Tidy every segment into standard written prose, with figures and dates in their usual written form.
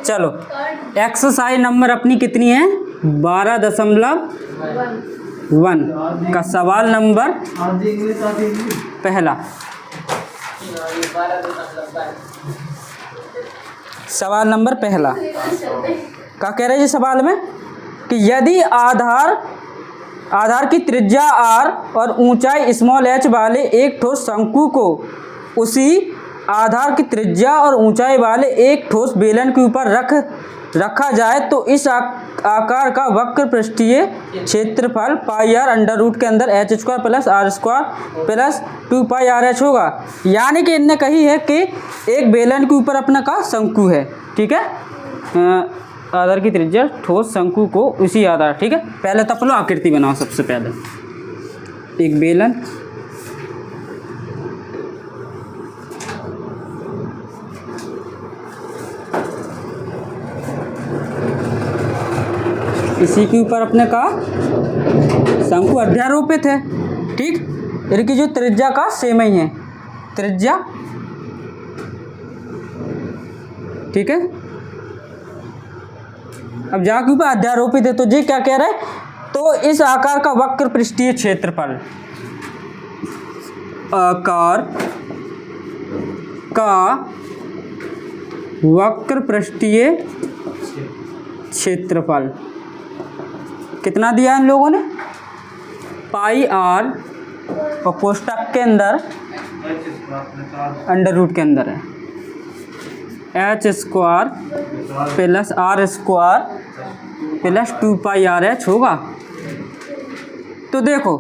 चलो exercise number अपनी कितनी है 12.1 का सवाल नंबर पहला। सवाल नंबर पहला क्या कह रहे हैं सवाल में कि यदि आधार की त्रिज्या r और ऊंचाई स्मॉल h वाले एक ठोस शंकु को उसी आधार की त्रिज्या और ऊंचाई वाले एक ठोस बेलन के ऊपर रखा जाए तो इस आकार का वक्र पृष्ठीय क्षेत्रफल पाई r अंडर रूट के अंदर h square plus r square plus 2 पाई r h होगा। यानी कि इनने कही है कि एक बेलन के ऊपर अपना का शंकु है, ठीक है, आधार की त्रिज्या ठोस शंकु को उसी आधार, ठीक है। पहले तो अपना आकृति बनाओ। सबसे पहले एक बेलन, इसी के ऊपर अपने का शंकु अध्यारोपित है, ठीक। इनकी जो त्रिज्या का सेम ही है त्रिज्या, ठीक है। अब जहाँ के ऊपर अध्यारोपित है तो जी क्या कह रहा है, तो इस आकार का वक्र पृष्ठीय क्षेत्रफल, आकार का वक्र पृष्ठीय क्षेत्रफल कितना दिया है इन लोगों ने, पाई r और कोष्टक के अंदर अंडर रूट के अंदर है h square plus r square plus 2 पाई r h होगा। तो देखो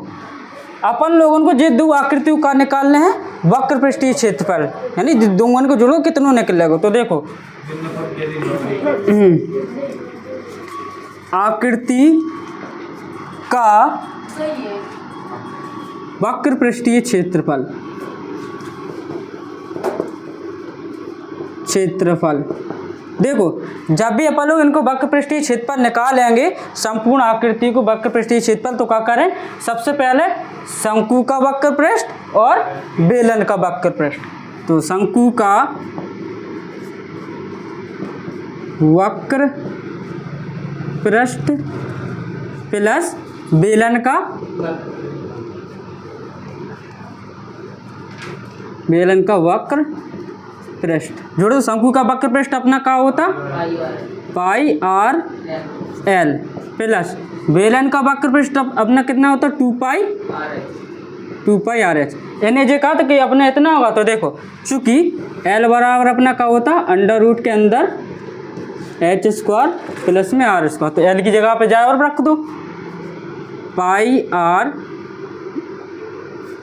अपन लोगों को ये दो आकृतियों का निकालने हैं वक्र पृष्ठीय क्षेत्रफल, यानी दोनों को जोड़ो कितनों निकलेगा। तो देखो आकृति का वक्र पृष्ठीय क्षेत्रफल देखो, जब भी अपन लोग इनको वक्र पृष्ठीय क्षेत्रफल निकालेंगे संपूर्ण आकृति को वक्र पृष्ठीय क्षेत्रफल, तो क्या करें, सबसे पहले शंकु का वक्र पृष्ठ और बेलन का वक्र पृष्ठ। तो शंकु का वक्र पृष्ठ प्लस बेलन का वक्र पृष्ठ जोड़ो। शंकु का वक्र पृष्ठ अपना क्या होता, पाई r l प्लस बेलन का वक्र पृष्ठ अपना कितना होता, 2 पाई r h। यानी जो कहा था कि अपना इतना होगा, तो देखो चूंकि l बराबर अपना क्या होता, अंडर रूट के अंदर h स्क्वायर प्लस में r स्क्वायर, तो l की जगह पे जाए और रख दो, पाई r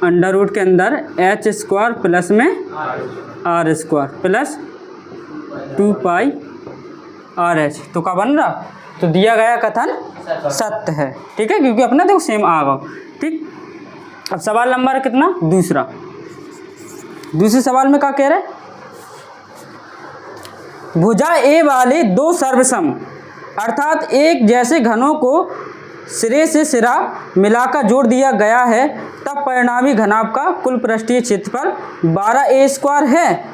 अंडर रूट के अंदर h स्क्वायर प्लस में r स्क्वायर प्लस 2 पाई r h। तो क्या बन रहा, तो दिया गया कथन सत्य है, ठीक है, क्योंकि अपना देखो सेम आ गया, ठीक। अब सवाल नंबर कितना, दूसरे सवाल में क्या कह रहे, भुजा ए वाले दो सर्वसम अर्थात एक जैसे घनों को सिरे से सिरा मिलाकर जोड़ दिया गया है, तब परिणामी घनाभ का कुल पृष्ठीय क्षेत्रफल 12a स्क्वायर है।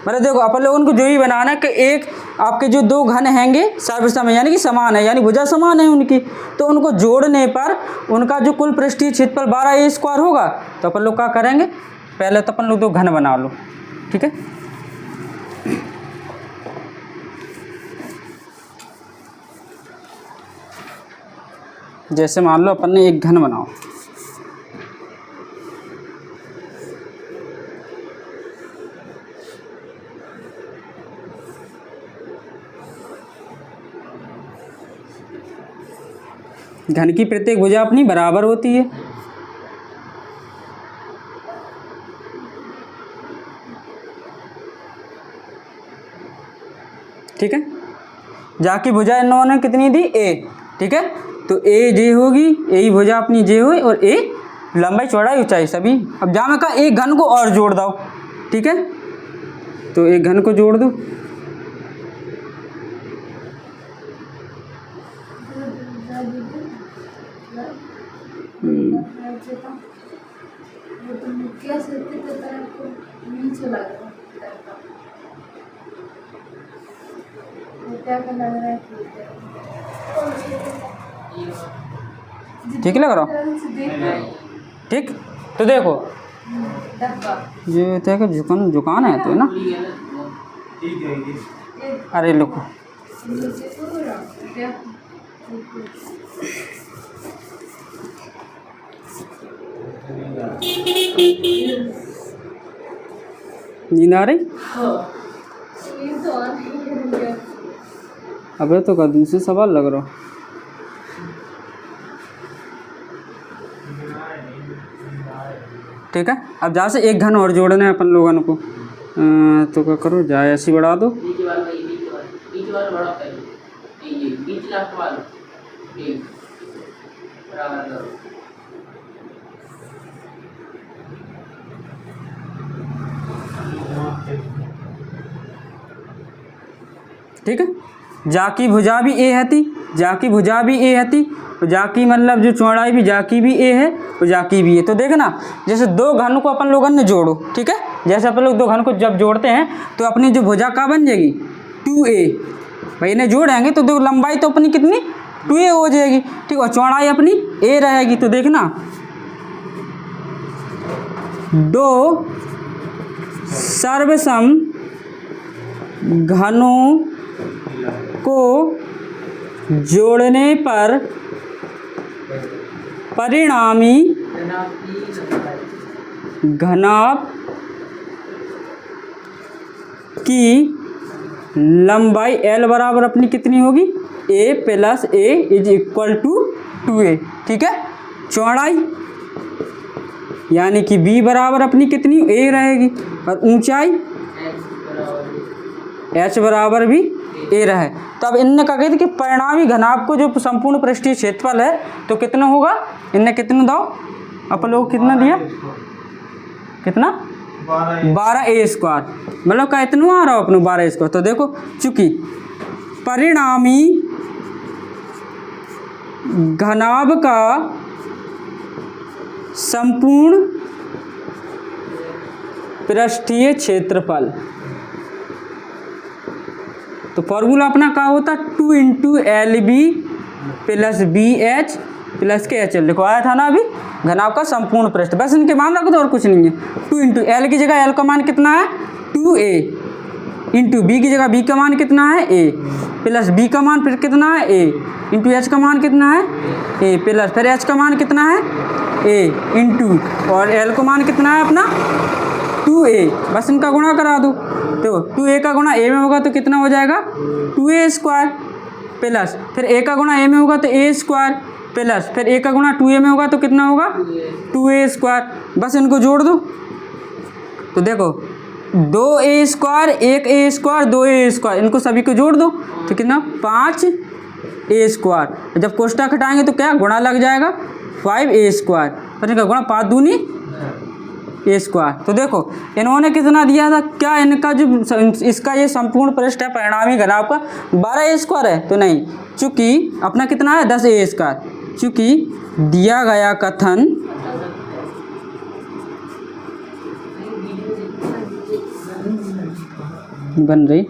मतलब देखो अपन लोगों को जो ही बनाना है कि एक आपके जो दो घन हैंगे सर्वसम यानी कि समान है, यानी भुजा समान है उनकी, तो उनको जोड़ने पर उनका जो कुल पृष्ठीय क्षेत्रफल 12a स्क्वायर होगा। तो अपन लोग क्या करेंगे, पहले तो अपन लोग दो घन बना लो, ठीक है। जैसे मान लो अपन ने एक घन बनाओ, घन की प्रत्येक भुजा अपनी बराबर होती है, ठीक है। जाकी भुजा इन्होंने कितनी दी, a, ठीक है। तो ए जे होगी, यही भुजा अपनी जे हुई, और ए लंबाई चौड़ाई ऊंचाई सभी। अब जहाँ मैं कहा एक घन को और जोड़ दो, ठीक है, तो एक घन को जोड़ दो, ठीक लग रहा? ठीक, तो देखो ये होता है कि जुकान है तो है ना। अरे लिखो नींद आ रही? अबे तो का दूसरे सवाल लग रहा। ठीक है, अब जहाँ से एक घन और जोड़ना है अपन लोगों को, तो क्या करो, जाए ऐसी बढ़ा दो। ठीक है, जा की भुजा भी ए हती, जा की भुजा भी ए हती, और जा की मतलब जो चौड़ाई भी जा की भी ए है और जा की भी है। तो देखना, जैसे दो घन को अपन लोगों ने जोड़ो, ठीक है, जैसे अपन लोग दो घन को जब जोड़ते हैं तो अपनी जो भुजा का बन जाएगी 2a। भाई इन्हें जोड़ेंगे तो देखो लंबाई तो अपनी कितनी 2a हो जाएगी, ठीक, और चौड़ाई अपनी a रहेगी। तो देखना, दो सर्वसम घनों को जोड़ने पर परिणामी घनाभ की लंबाई L बराबर अपनी कितनी होगी, a plus a is equal to 2a। ठीक है, चौड़ाई यानी कि b बराबर अपनी कितनी a रहेगी, और ऊंचाई h बराबर भी a रहे। तो अब इनने कहा कि परिणामी घनाभ को जो संपूर्ण पृष्ठीय क्षेत्रफल है तो कितना होगा, इनने कितना दो अपन लोग कितना दिया, कितना 12a स्क्वायर, मतलब का इतना आ रहा हो अपने 12 स्क्वायर। तो देखो चूंकि परिणामी घनाभ का संपूर्ण पृष्ठीय क्षेत्रफल, तो फॉर्मूला अपना क्या होता, 2 into LB plus BH plus KHL लिखवाया था ना अभी, घनाभ का संपूर्ण पृष्ठ, बस इनके मान रखो तो और कुछ नहीं है। 2 इंटू L की जगह L का मान कितना है 2a, इंटू B की जगह B का मान कितना है a, प्लस B का मान फिर कितना है a, इंटू H का मान कितना है a, प्लस फिर H का मान कितना है a, इंटू और L का मान कितना है अपना 2a, बस इनका गुणा करा दो। तो 2a का गुणा a में होगा तो कितना हो जाएगा 2a स्क्वायर, प्लस फिर a का गुणा a में होगा तो a स्क्वायर, प्लस फिर a का गुणा 2a में होगा तो कितना होगा 2a स्क्वायर, बस इनको जोड़ दो। तो देखो 2a square, 1a square, 2a square, इनको सभी को जोड़ दो तो कितना 5a स्क्वायर, जब कोष्ठक हटाएंगे तो क्या गुणा लग जाएगा 5a स्क्वायर, पर इनका गुणा 5 दूनी a स्क्वायर। तो देखो इन्होंने कितना दिया था, क्या इनका जो इसका ये संपूर्ण पृष्ठ है परिणामी घनाभ का 12a स्क्वायर है, तो नहीं, चूंकि अपना कितना है 10a स्क्वायर, चूंकि दिया गया कथन बन रही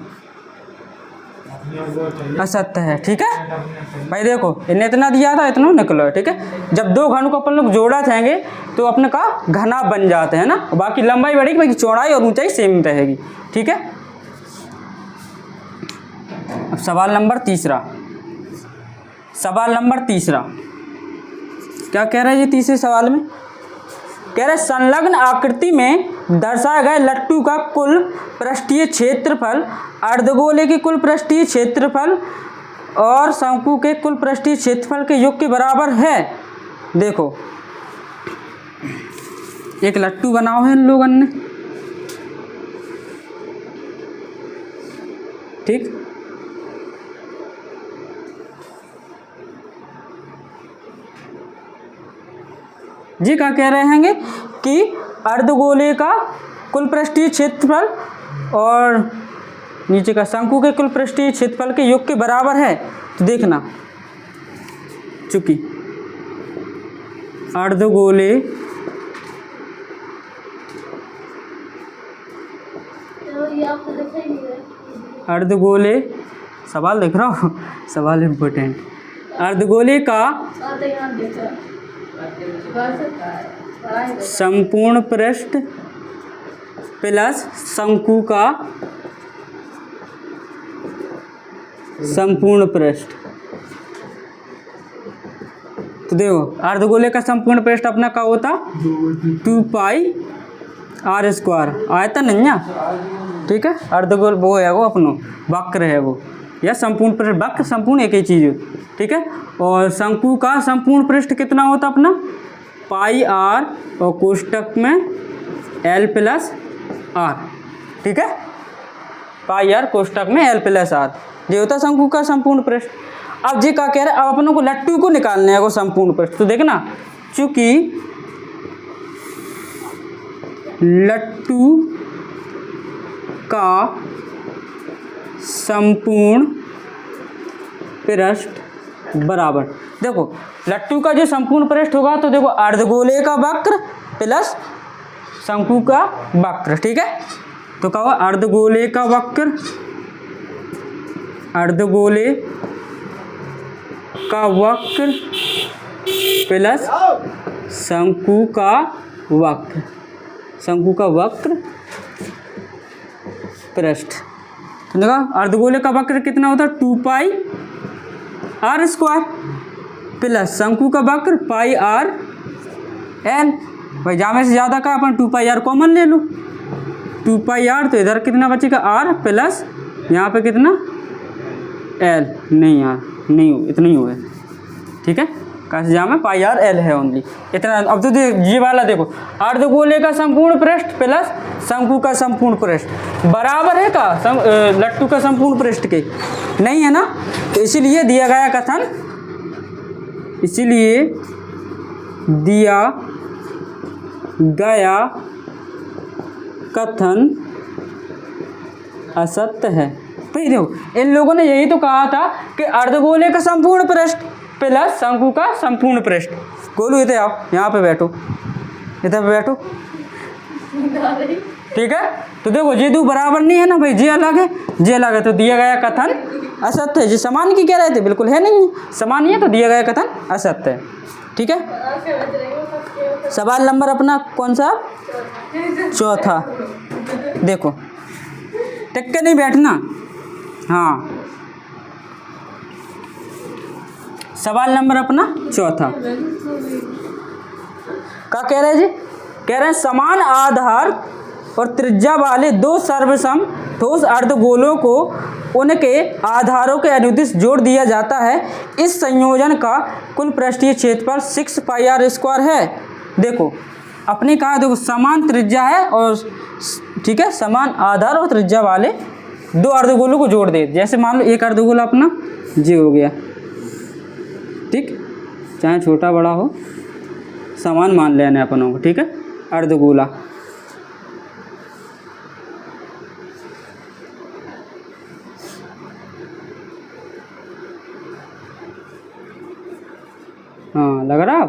असत्य है। ठीक है भाई, देखो इन्हें इतना दिया था इतना निकलो है। ठीक है, जब दो घन को अपन लोग जोड़ा चाहेंगे तो अपने का घनाभ बन जाते हैं ना, बाकी लंबाई बढ़ेगी, बाकी चौड़ाई और ऊंचाई सेम रहेगी। ठीक है, अब सवाल नंबर तीसरा, सवाल नंबर तीसरा क्या कह रहा है ये तीसरे सवाल में, कह रहे संलग्न आकृति में दर्शाए गए लट्टू का कुल पृष्ठीय क्षेत्रफल अर्धगोले के कुल पृष्ठीय क्षेत्रफल और शंकु के कुल पृष्ठीय क्षेत्रफल के योग के बराबर है। देखो एक लट्टू बनाओ है इन लोगों ने, ठीक, जी क्या कह रहे हैं कि अर्धगोले का कुल पृष्ठीय क्षेत्रफल और नीचे का शंकु के कुल पृष्ठीय क्षेत्रफल के योग के बराबर है। तो देखना चूंकि अर्धगोले अर्धगोले सवाल देख रहा हो, सवाल इम्पोर्टेंट। अर्धगोले का संपूर्ण पृष्ठ प्लस शंकु का संपूर्ण पृष्ठ। तो देखो अर्धगोले का संपूर्ण पृष्ठ अपना क्या होता 2 पाई आर स्क्वायर, आयतन नहीं है, ठीक है। अर्धगोल वो है, वो अपनो वक्र है वो, या संपूर्ण पृष्ठ, वक्र संपूर्ण एक ही चीज़ होती, ठीक है। और शंकु का संपूर्ण पृष्ठ कितना होता अपना पाई आर और कोष्टक में एल प्लस आर, ठीक है। पाई आर कोष्टक में एल प्लस आर, ये होता शंकु का संपूर्ण पृष्ठ। अब जी क्या कह रहे हैं, अब अपनों को लट्टू को निकालने है वो संपूर्ण पृष्ठ। तो देखना, चूंकि लट्टू का संपूर्ण पृष्ठ बराबर, देखो लट्टू का जो संपूर्ण पृष्ठ होगा तो देखो अर्धगोले का वक्र प्लस शंकु का वक्र, ठीक है। तो क्या हुआ अर्धगोले का वक्र, अर्धगोले का वक्र प्लस शंकु का वक्र, शंकु का वक्र पृष्ठ। तो देखा अर्धगोले का वक्र कितना होता है 2 पाई आर स्क्वायर प्लस शंकु का वक्र पाई आर एल। भाई जामे से ज़्यादा का अपन 2 पाई आर कॉमन ले लो, 2 पाई आर, तो इधर कितना बचेगा आर प्लस यहाँ पे कितना एल, नहीं यार नहीं इतना ही हुआ, ठीक है। कैसे जामे पाई आर एल है ओनली इतना। अब तो ये वाला देखो अर्धगोले का संपूर्ण पृष्ठ प्लस शंकु का संपूर्ण पृष्ठ बराबर है का लट्टू का संपूर्ण पृष्ठ के, नहीं है ना। तो इसीलिए दिया गया कथन, इसीलिए दिया गया कथन असत्य है। भाई देखो इन लोगों ने यही तो कहा था कि अर्धगोले का संपूर्ण पृष्ठ प्लस शंकु का संपूर्ण पृष्ठ। गोलू इधर आओ, यहाँ पे बैठो, इधर पे बैठो, ठीक है। तो देखो ये दो बराबर नहीं है ना भाई, जे अलग है, जे अलग है, तो दिया गया कथन असत्य है। जी समान की कह रहे थे, बिल्कुल है नहीं, समान नहीं है, तो दिया गया कथन असत्य है, ठीक है। सवाल नंबर अपना कौन सा चौथा, देखो टिक के नहीं बैठना, हाँ। सवाल नंबर अपना चौथा क्या कह रहे हैं जी, कह रहे हैं समान आधार और त्रिज्या वाले दो सर्वसम ठोस अर्धगोलों को उनके आधारों के अनुदिश जोड़ दिया जाता है। इस संयोजन का कुल पृष्ठीय क्षेत्रफल 6 पाई आर स्क्वायर है। देखो अपने कहा, देखो समान त्रिज्या है और ठीक है, समान आधार और त्रिज्या वाले दो अर्धगोलों को जोड़ दे। जैसे मान लो एक अर्धगोला अपना जे हो गया, ठीक, चाहे छोटा बड़ा हो समान मान लेना है अपनों को, ठीक है। अर्धगोला हाँ लग रहा है,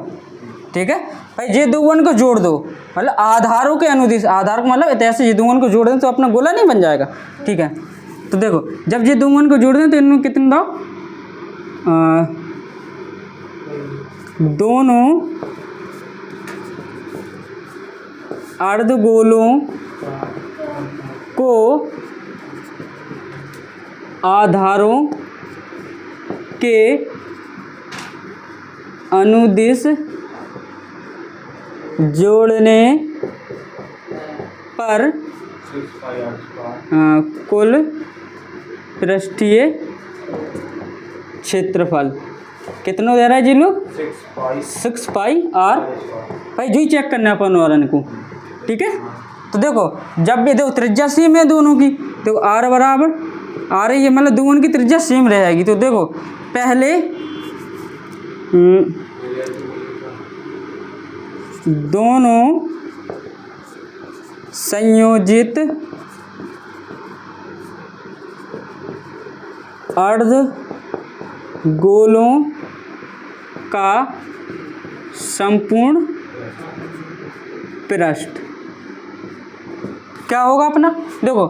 ठीक है भाई। ये दो वन को जोड़ दो, मतलब आधारों के अनुदिश, आधार को मतलब ऐसे ये दो वन को जोड़ दें तो अपना गोला नहीं बन जाएगा, ठीक है। तो देखो जब ये दो वन को जोड़ दें तो इनमें कितने दो, दोनों अर्धगोलों को आधारों के अनुदिश जोड़ने पर कुल पृष्ठीय क्षेत्रफल कितना दे रहा है जी लोग 6 पाई आर। भाई जो ही चेक करना है अपन वालन को, ठीक है। तो देखो जब भी देखो त्रिज्या सेम है दोनों की, तो आर बराबर आर है, ये मतलब दोनों की त्रिज्या सेम रहेगी। तो देखो पहले दोनों संयोजित अर्धगोलों का संपूर्ण पृष्ठ क्या होगा अपना, देखो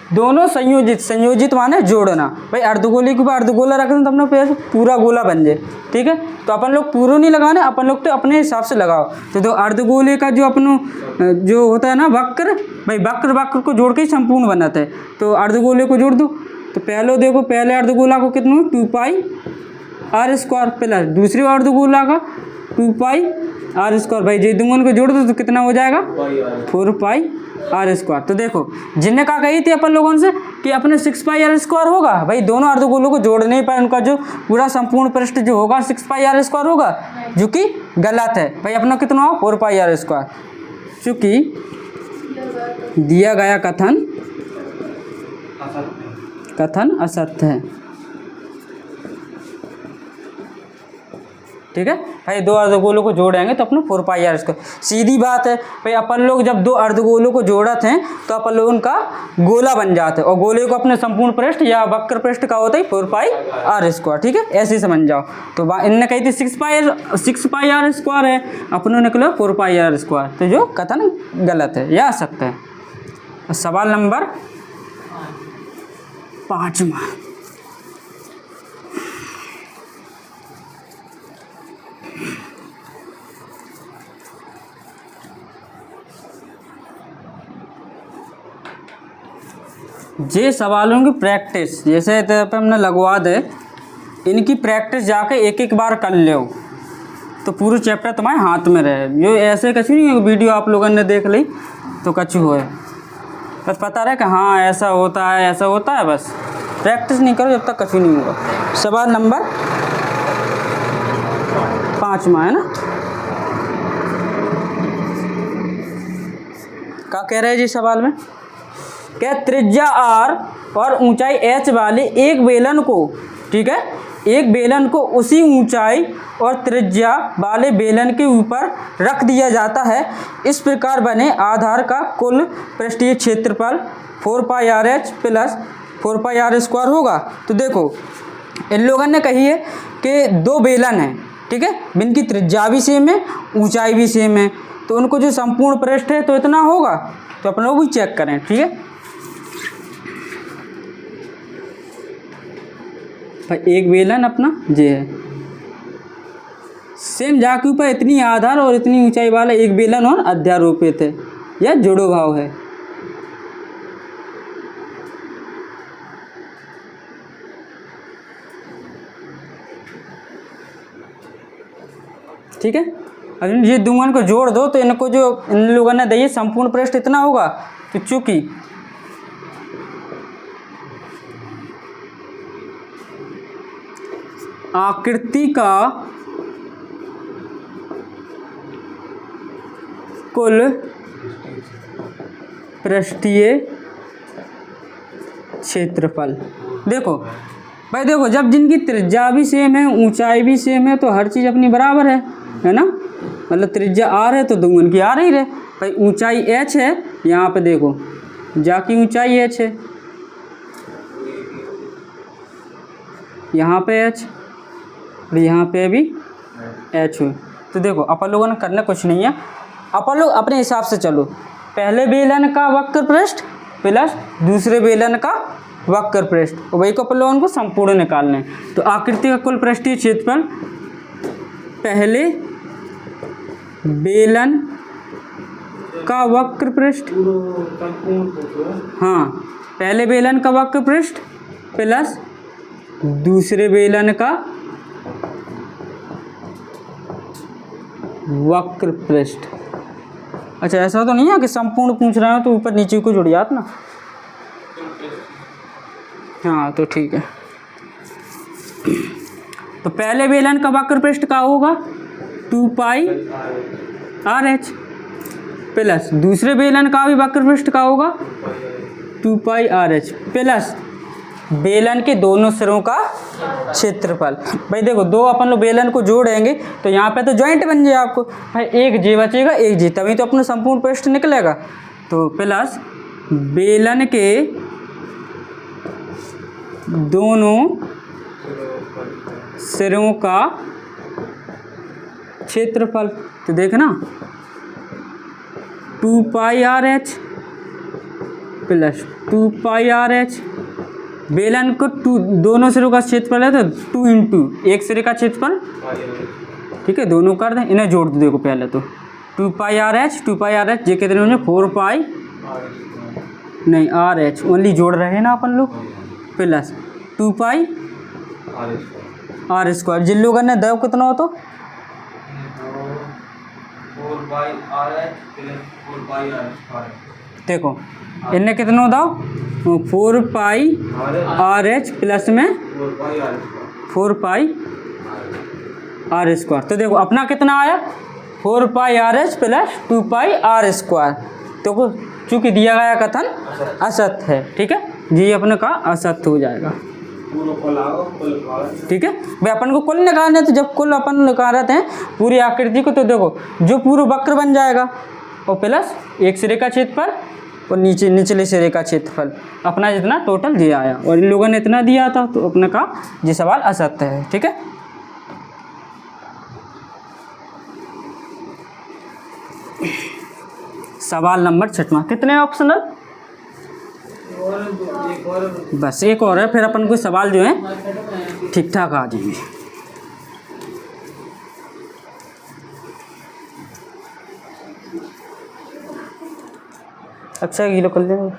दोनों संयोजित माने जोड़ना। भाई अर्धगोले के ऊपर अर्धगोला रख दें तो अपना पूरा गोला बन जाए, ठीक है। तो अपन लोग पूरा नहीं लगाने, अपन लोग तो अपने हिसाब से लगाओ। तो अर्धगोले का जो अपनो जो होता है ना वक्र, भाई वक्र को जोड़ के ही संपूर्ण बनाता है। तो अर्धगोले को जोड़ दो। तो पहले देखो, पहले अर्धगोला को कितना 2 पाई आर स्क्वायर प्लस दूसरे अर्धगोला का 2 पाई आर स्क्वायर। भाई ये दोनों को जोड़ दो तो कितना हो जाएगा 4 पाई आर स्क्वायर। तो देखो जिनने कहा कही थी अपन लोगों से कि अपने 6 पाई आर स्क्वायर होगा, भाई दोनों अर्धगोलों को जोड़ नहीं पाए, उनका जो पूरा संपूर्ण पृष्ठ जो होगा 6 पाई आर स्क्वायर होगा, जो कि गलत है। भाई अपना कितना हो 4 पाई आर स्क्वायर, चूँकि दिया गया कथन असत्य है, ठीक है। भाई दो अर्धगोलों को जोड़ेंगे तो अपना 4 पाई आर स्क्वायर, सीधी बात है। भाई अपन लोग जब दो अर्धगोलों को जोड़ते हैं तो अपन लोग उनका गोला बन जाते हैं, और गोले को अपने संपूर्ण पृष्ठ या वक्र पृष्ठ का होता है 4 पाई आर स्क्वायर, ठीक है। ऐसे ही समझ जाओ। तो इनने कही थी 6 पाई आर स्क्वायर है, अपनों निकलो 4 पाई आर स्क्वायर, तो जो कथन गलत है या असत्य है। सवाल नंबर 5। जे सवालों की प्रैक्टिस जैसे पे हमने लगवा दे, इनकी प्रैक्टिस जाके एक बार कर लो तो पूरे चैप्टर तुम्हारे हाथ में रहे। ये ऐसे कछु नहीं है वीडियो आप लोगों ने देख ली तो कछु हो, बस पता रहे कि हाँ ऐसा होता है, बस प्रैक्टिस नहीं करो जब तक कछु नहीं होगा। सवाल नंबर 5 है ना, क्या कह रहे हैं जी सवाल में? क्या त्रिज्या r और ऊंचाई h वाले एक बेलन को, ठीक है, एक बेलन को उसी ऊंचाई और त्रिज्या वाले बेलन के ऊपर रख दिया जाता है, इस प्रकार बने आधार का कुल पृष्ठीय क्षेत्रफल 4 pi r h plus 4 pi r square होगा। तो देखो इन लोगों ने कही है कि दो बेलन हैं, ठीक है, इनकी त्रिज्या भी सेम है, ऊंचाई भी सेम है, तो उनको जो संपूर्ण पृष्ठ है तो इतना होगा। तो अपन लोग भी चेक करें, ठीक है। भाई एक बेलन अपना जे है, सेम जा के ऊपर इतनी आधार और इतनी ऊंचाई वाला एक बेलन और अध्यारोपित है या जुड़ो भाव है। ठीक है, अब ये दोनों को जोड़ दो तो इनको जो इन लोगों ने दिए संपूर्ण पृष्ठ इतना होगा। तो चूंकि आकृति का कुल पृष्ठीय क्षेत्रफल, देखो भाई देखो जब जिनकी त्रिज्या भी सेम है, ऊंचाई भी सेम है, तो हर चीज़ अपनी बराबर है ना। मतलब त्रिज्या आर है तो दोनों की आर ही रहे। भाई ऊंचाई एच है, यहाँ पे देखो जाकी ऊंचाई एच है, यहाँ पे एच और यहाँ पे भी एच हो। तो देखो अपन लोगों ने करना कुछ नहीं है, अपन लोग अपने हिसाब से चलो। पहले बेलन का वक्र पृष्ठ प्लस दूसरे बेलन का वक्र पृष्ठ, और वही को अपन लोगों को संपूर्ण निकालना है। तो आकृति का कुल पृष्ठीय क्षेत्रफल पहले बेलन का वक्र पृष्ठ, हाँ पहले बेलन का वक्र पृष्ठ प्लस दूसरे बेलन का वक्र पृष्ठ। अच्छा ऐसा तो नहीं है कि संपूर्ण पूछ रहे हो तो ऊपर नीचे को जुड़ जात ना। हाँ तो ठीक है। तो पहले बेलन का वक्र पृष्ठ का होगा 2 पाई आर एच प्लस दूसरे बेलन का भी वक्र पृष्ठ का होगा 2 पाई आर एच प्लस बेलन के दोनों सिरों का क्षेत्रफल। भाई देखो दो अपन लोग बेलन को जोड़ेंगे तो यहाँ पे तो जॉइंट बन जाए आपको। भाई एक जे बचेगा एक जे, तभी तो अपना संपूर्ण पृष्ठ निकलेगा। तो प्लस बेलन के दोनों सिरों का क्षेत्रफल। तो देखना 2 pi r h plus 2 pi r H. बेलन को दोनों सिरों का क्षेत्रफल है तो 2 इंटू एक सिरे का क्षेत्रफल, ठीक है, दोनों कर दें, इन्हें जोड़ दो। देखो पहले तो 2 पाई आर एच ये कितने होंगे 4 पाई नहीं आर एच ओनली जोड़ रहे हैं ना अपन लोग, प्लस 2 पाई आर स्क्वायर। जिन लोगों ने दो कितना हो तो 4 pi r h plus 4 pi r square. देखो इनने कितना दाओ 4 पाई आर एच प्लस में 4 पाई आर स्क्वायर। तो देखो अपना कितना आया 4 pi r h plus 2 pi r square. तो चूँकि दिया गया कथन असत्य है, ठीक है, जी अपने का असत्य हो जाएगा, ठीक है भाई। अपन को कुल निकालना है तो जब कुल अपन निकाल रहे हैं पूरी आकृति को, तो देखो जो पूरा वक्र बन जाएगा और प्लस एक सिरे का क्षेत्रफल और निचले सिरे का क्षेत्रफल, अपना जितना टोटल दिया आया और इन लोगों ने इतना दिया था, तो अपने का ये सवाल असत्य है, ठीक है। सवाल नंबर 6वां, कितने ऑप्शनल, बस एक और है, फिर अपन को सवाल जो है ठीक ठाक आ जाएंगे। अच्छा किलो कर लेंगे।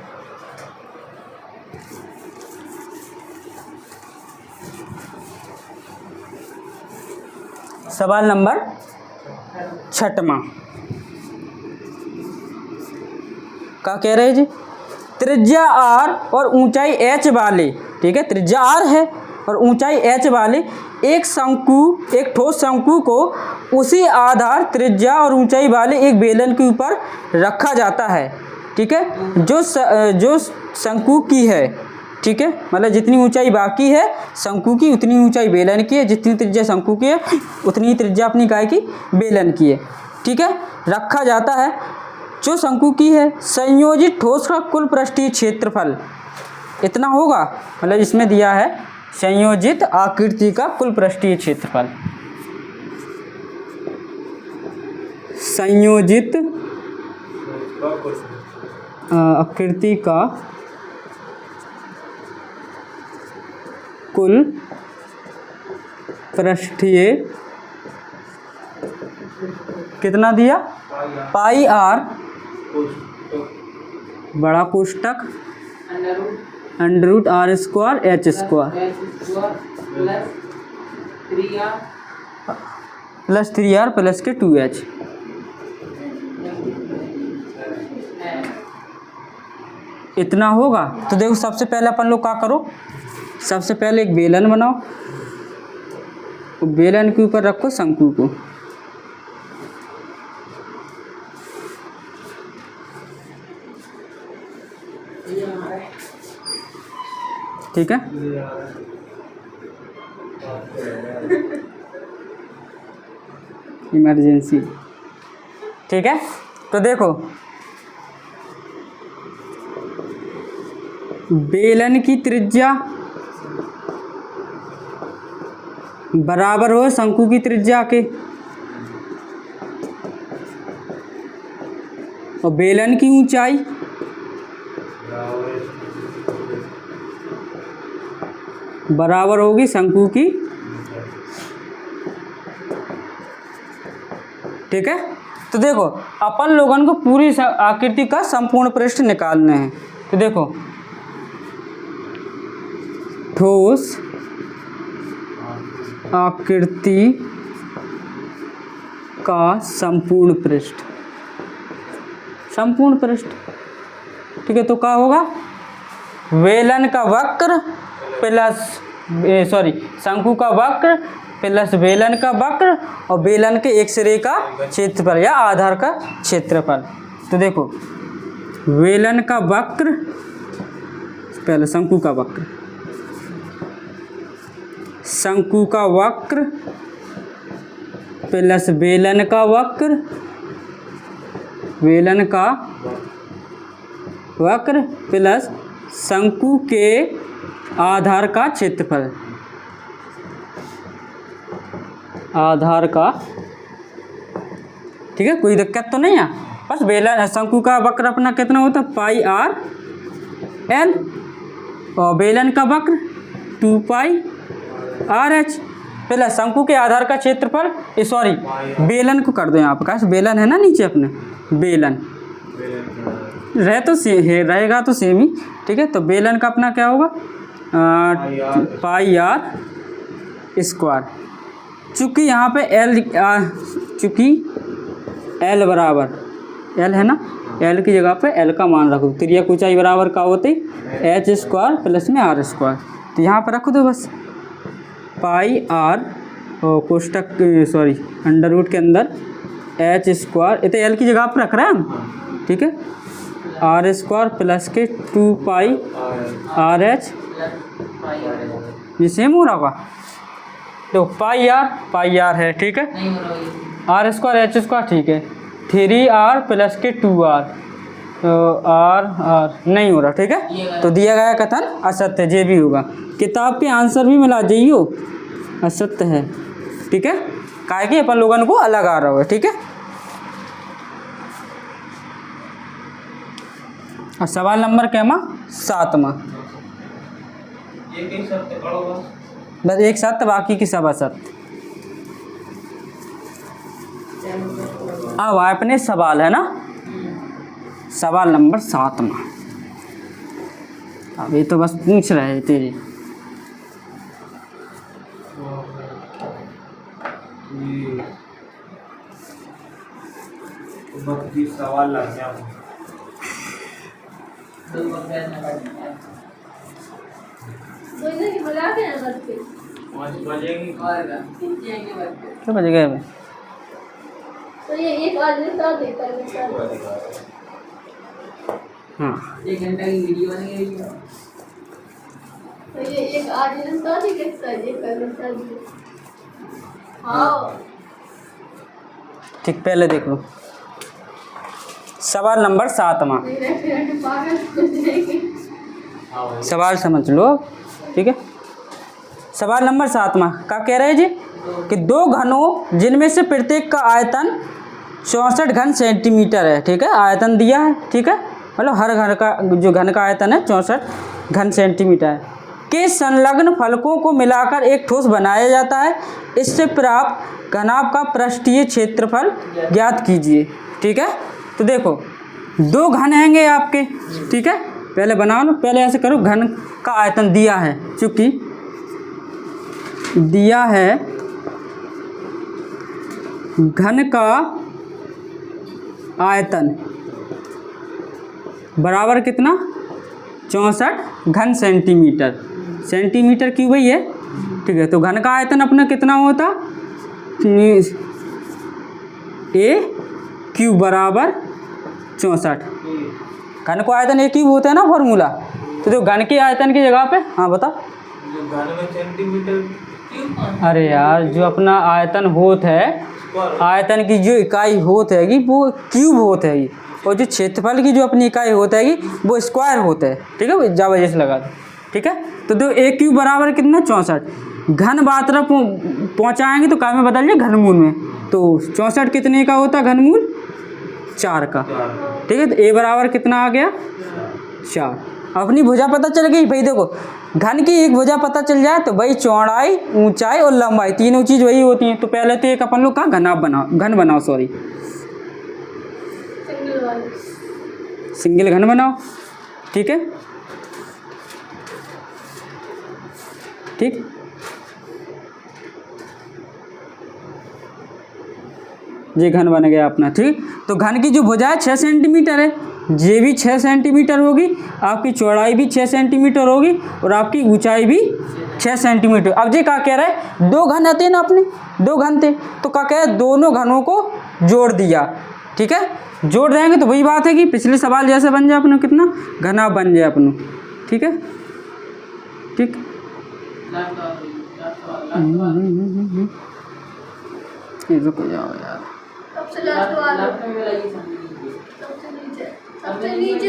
सवाल नंबर 6वां क्या कह रहे हैं जी, त्रिज्या r और ऊंचाई h वाले, ठीक है, त्रिज्या r है और ऊंचाई h वाले एक ठोस शंकु को उसी आधार त्रिज्या और ऊंचाई वाले एक बेलन के ऊपर रखा जाता है, ठीक है, जो शंकु की है, ठीक है, मतलब जितनी ऊंचाई बाकी है शंकु की उतनी ऊंचाई बेलन की है, जितनी त्रिज्या शंकु की है उतनी त्रिज्या अपनी काय की बेलन की है, ठीक है, रखा जाता है। जो शंकु की है संयोजित ठोस का कुल पृष्ठीय क्षेत्रफल इतना होगा, मतलब इसमें दिया है संयोजित आकृति का कुल पृष्ठीय क्षेत्रफल, संयोजित आकृति का कुल पृष्ठीय कितना दिया पाई आर बड़ा कोष्टक under root r square h square plus 3r plus के 2h। इतना होगा। तो देखो सबसे पहले अपन लोग क्या करो, सबसे पहले एक बेलन बनाओ, बेलन के ऊपर रखो शंकु को, ठीक है, इमरजेंसी, ठीक है। तो देखो बेलन की त्रिज्या बराबर हो शंकु की त्रिज्या के, और बेलन की ऊंचाई बराबर होगी शंकु की, ठीक है। तो देखो अपन लोगन को पूरी आकृति का संपूर्ण पृष्ठ निकालने हैं। तो देखो ठोस आकृति का संपूर्ण पृष्ठ, संपूर्ण पृष्ठ, ठीक है। तो क्या होगा बेलन का वक्र प्लस शंकु का वक्र प्लस बेलन का वक्र और बेलन के एक सिरे का क्षेत्रफल या आधार का क्षेत्रफल। तो देखो बेलन का वक्र पहले शंकु का वक्र, शंकु का वक्र प्लस बेलन का वक्र, बेलन का वक्र प्लस शंकु के आधार का क्षेत्रफल, आधार का, ठीक है, कोई दिक्कत तो नहीं है। बस बेलन शंकु का वक्र अपना कितना होता है पाई आर एल और बेलन का वक्र 2 पाई आर एच प्लस शंकु के आधार का क्षेत्रफल सॉरी बेलन को कर दो यहाँ पर, कैसे बेलन है ना नीचे अपने बेलन रहेगा तो सेम ही, ठीक है। तो बेलन का अपना क्या होगा पाई आर स्क्वायर। चूँकि यहाँ पे एल चूँकि एल बराबर एल है ना, एल की जगह पे एल का मान रखो, तिर्यक ऊंचाई बराबर का होते एच स्क्वायर प्लस में आर स्क्वायर, तो यहाँ पर रख दो बस पाई आर कोष्टक सॉरी अंडर रूट के अंदर एच स्क्वायर, ये तो एल की जगह पर रख रहे हैं हम, ठीक है, आर स्क्वायर प्लस के 2 पाई आर एच, ये सेम हो रहा होगा। तो पाई आर है, ठीक है, आर स्क्वायर एच स्क्वायर, ठीक है, 3 आर प्लस के 2 आर, तो आर नहीं हो रहा, ठीक है। तो दिया गया कथन असत्य, ये भी होगा। किताब के आंसर भी मिला जाइयो असत्य है, ठीक है, काहे कि अपन लोगन को अलग आ रहा है, ठीक है। और सवाल नंबर कैमा 7वां, एक सत्य पढ़ो बस एक सत्य बाकी की सब असत्य। अब अपने सवाल है ना, सवाल नंबर 7वां। अब ये तो बस पूछ रहे हैं तेरे, सवाल लग गया 5 बजेगी क्या बज गए भाई? तो ये एक आदमी साथ देता है। हाँ 1 घंटा की वीडियो बनेगी। तो ये एक आदमी साथ ही कैसा है, एक घंटा की। हाँ ठीक, पहले देख लो सवाल नंबर 7वां, सवाल समझ लो, ठीक है। सवाल नंबर 7वां क्या कह रहे हैं जी कि 2 घनों जिनमें से प्रत्येक का आयतन 64 घन सेंटीमीटर है, ठीक है, आयतन दिया है, ठीक है, मतलब हर घन का जो घन का आयतन है 64 घन सेंटीमीटर है, के संलग्न फलकों को मिलाकर एक ठोस बनाया जाता है। इससे प्राप्त घनाभ का पृष्ठीय क्षेत्रफल ज्ञात कीजिए, ठीक है। तो देखो 2 घन हैंगे आपके, ठीक है, पहले बना लो, पहले ऐसे करो, घन का आयतन दिया है, चूँकि दिया है घन का आयतन बराबर कितना 64 घन सेंटीमीटर, सेंटीमीटर क्यूब ही है, ठीक है। तो घन का आयतन अपना कितना होता ए क्यूब बराबर 64, घन को आयतन ए क्यूब होता है ना फॉर्मूला, तो जो घन के आयतन की जगह पे, हाँ बता, घन में सेंटीमीटर, अरे यार जो अपना आयतन होत है, आयतन की जो इकाई होत हैगी वो क्यूब होत हैगी, और जो क्षेत्रफल की जो अपनी इकाई होता है वो स्क्वायर होता है, ठीक है, जा वजह से लगा दो, ठीक है। तो दो ए क्यूब बराबर कितना 64, घन मात्रा पहुँचाएंगे तो काय में बदल जाए घनमूल में, तो 64 कितने का होता है घनमूल 4 का, ठीक है। तो ए बराबर कितना आ गया 4। अपनी भुजा पता चल गई भाई, देखो घन की एक भुजा पता चल जाए तो भाई चौड़ाई ऊंचाई और लंबाई तीनों चीज़ वही होती हैं। तो पहले तो एक अपन लोग का घन बनाओ सॉरी सिंगल घन बनाओ, ठीक है, ठीक, ये घन बन गया अपना, ठीक। तो घन की जो भुजा है 6 सेंटीमीटर है, ये भी 6 सेंटीमीटर होगी, आपकी चौड़ाई भी 6 सेंटीमीटर होगी और आपकी ऊंचाई भी 6 सेंटीमीटर। अब ये क्या कह रहा है 2 घन थे ना अपने, 2 घन थे, तो क्या कह रहे हैं दोनों घनों को जोड़ दिया, ठीक है, जोड़ देंगे तो वही बात है कि पिछले सवाल जैसे बन जाए अपने कितना घना बन जाए अपने, ठीक है, ठीक। रुक जाओ यार, सबसे लास्ट वाला, सबसे नीचे, सबसे नीचे।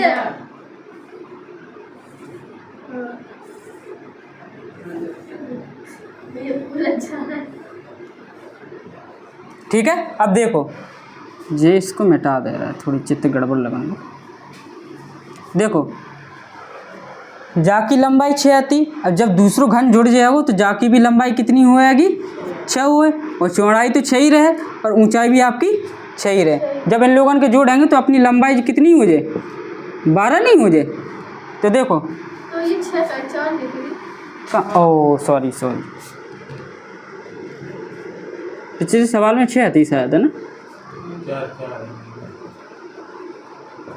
बिल्कुल अच्छा है, ठीक है। अब देखो ये इसको मिटा दे रहा है, थोड़ी चित्त गड़बड़ लगाऊंगा। देखो जा की लंबाई 6 आती। अब जब दूसरों घन जुड़ जाएगा तो जा की भी लंबाई कितनी हो जाएगी, 6 हुए, और चौड़ाई तो 6 ही रहे और ऊंचाई भी आपकी 6 ही रहे। जब इन लोगों के जोड़ेंगे तो अपनी लंबाई कितनी हो जाए, 12 नहीं हो जाए। तो देखो तो ये 6 का 4 निकली। ओ सॉरी पिछले सवाल में 6 आती शायद, है ना।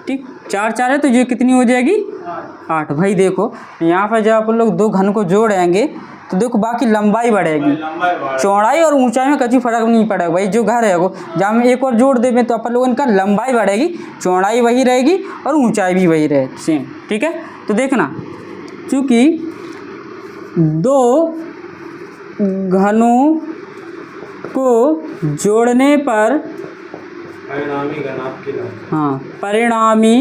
ठीक, 4 4 है तो ये कितनी हो जाएगी, 8। भाई देखो यहाँ पर जब आप लोग 2 घन को जोड़ेंगे तो देखो बाकी लंबाई बढ़ेगी, चौड़ाई और ऊंचाई में कभी फर्क नहीं पड़ेगा। भाई जो घर है वो जब हम एक और जोड़ देंगे तो अपन लोगों का लंबाई बढ़ेगी, चौड़ाई वही रहेगी और ऊंचाई भी वही रहे सेम। ठीक है, तो देखना चूँकि 2 घनों को जोड़ने पर परिणामी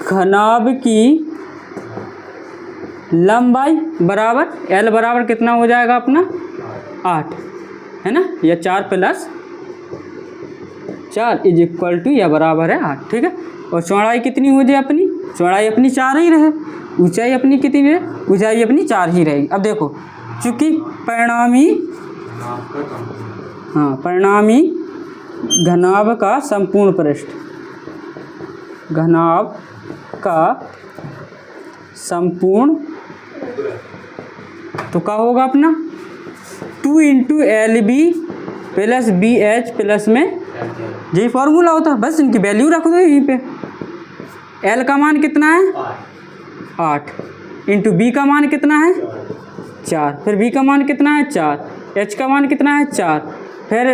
घनाभ की लंबाई बराबर L बराबर कितना हो जाएगा अपना 8, है ना, या 4 + 4 = या बराबर है 8। ठीक है, और चौड़ाई कितनी हो जाए अपनी, चौड़ाई अपनी 4 ही रहे, ऊंचाई अपनी कितनी रहे, ऊंचाई अपनी 4 ही रहेगी। अब देखो चूँकि परिणामी घनाभ का संपूर्ण पृष्ठ, घनाभ का संपूर्ण तो क्या होगा अपना 2 × LB + BH प्लस में यही फॉर्मूला होता है, बस इनकी वैल्यू रख दो यहीं पे। L का मान कितना है 8 × B का मान कितना है 4, फिर B का मान कितना है 4, H का मान कितना है 4, फिर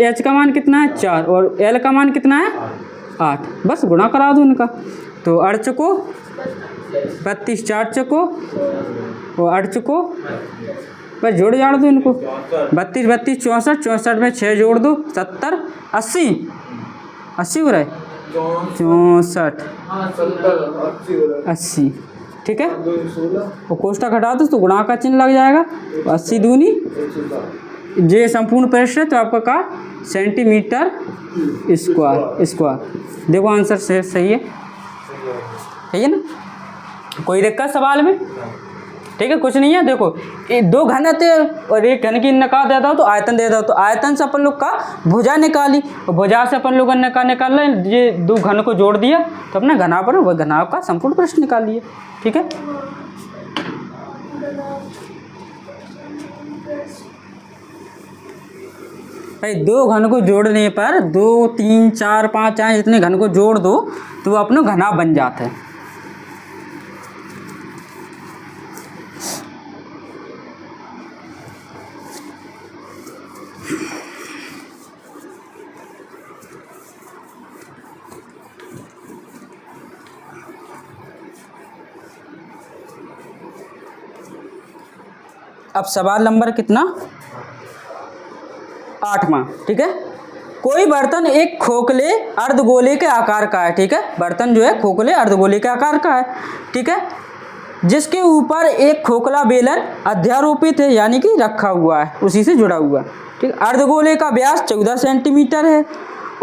H का मान कितना है 4 और L का मान कितना है 8। बस गुणा करा दो उनका, तो 8 चको 32, 4 चको और 8 चको, बस जोड़ जाड़ दो इनको, 32 32 64, 64 में 6 जोड़ दो 70, 80 80 हो रहा है 64 80। ठीक है, और कोष्ठक हटा दो तो गुणा का चिन्ह लग जाएगा, 80 दूनी जे संपूर्ण पृष्ठ है तो आपका का सेंटीमीटर स्क्वायर। देखो आंसर सही है, सही है ना, कोई दिक्कत सवाल में। ठीक है, कुछ नहीं है। देखो 2 घन थे और एक घन की नका दे दो तो आयतन दे दो, तो आयतन से अपन लोग का भुजा निकाली, तो भुजा से अपन लोगों ने निकाल ये 2 घन को जोड़ दिया तो अपना घनाभ पर वह घनाभ का संपूर्ण पृष्ठ निकाल लिए। ठीक है, भाई 2 घन को जोड़ने पर 2 3 4 5 चाहे जितने घन को जोड़ दो तो वो अपना घनाभ बन जाता है। अब सवाल नंबर कितना 8वां। ठीक है, कोई बर्तन एक खोखले अर्धगोले के आकार का है। ठीक है, बर्तन जो है खोखले अर्धगोले के आकार का है। ठीक है, जिसके ऊपर एक खोखला बेलन अध्यारोपित है, यानी कि रखा हुआ है, उसी से जुड़ा हुआ है। ठीक है, अर्धगोले का व्यास 14 सेंटीमीटर है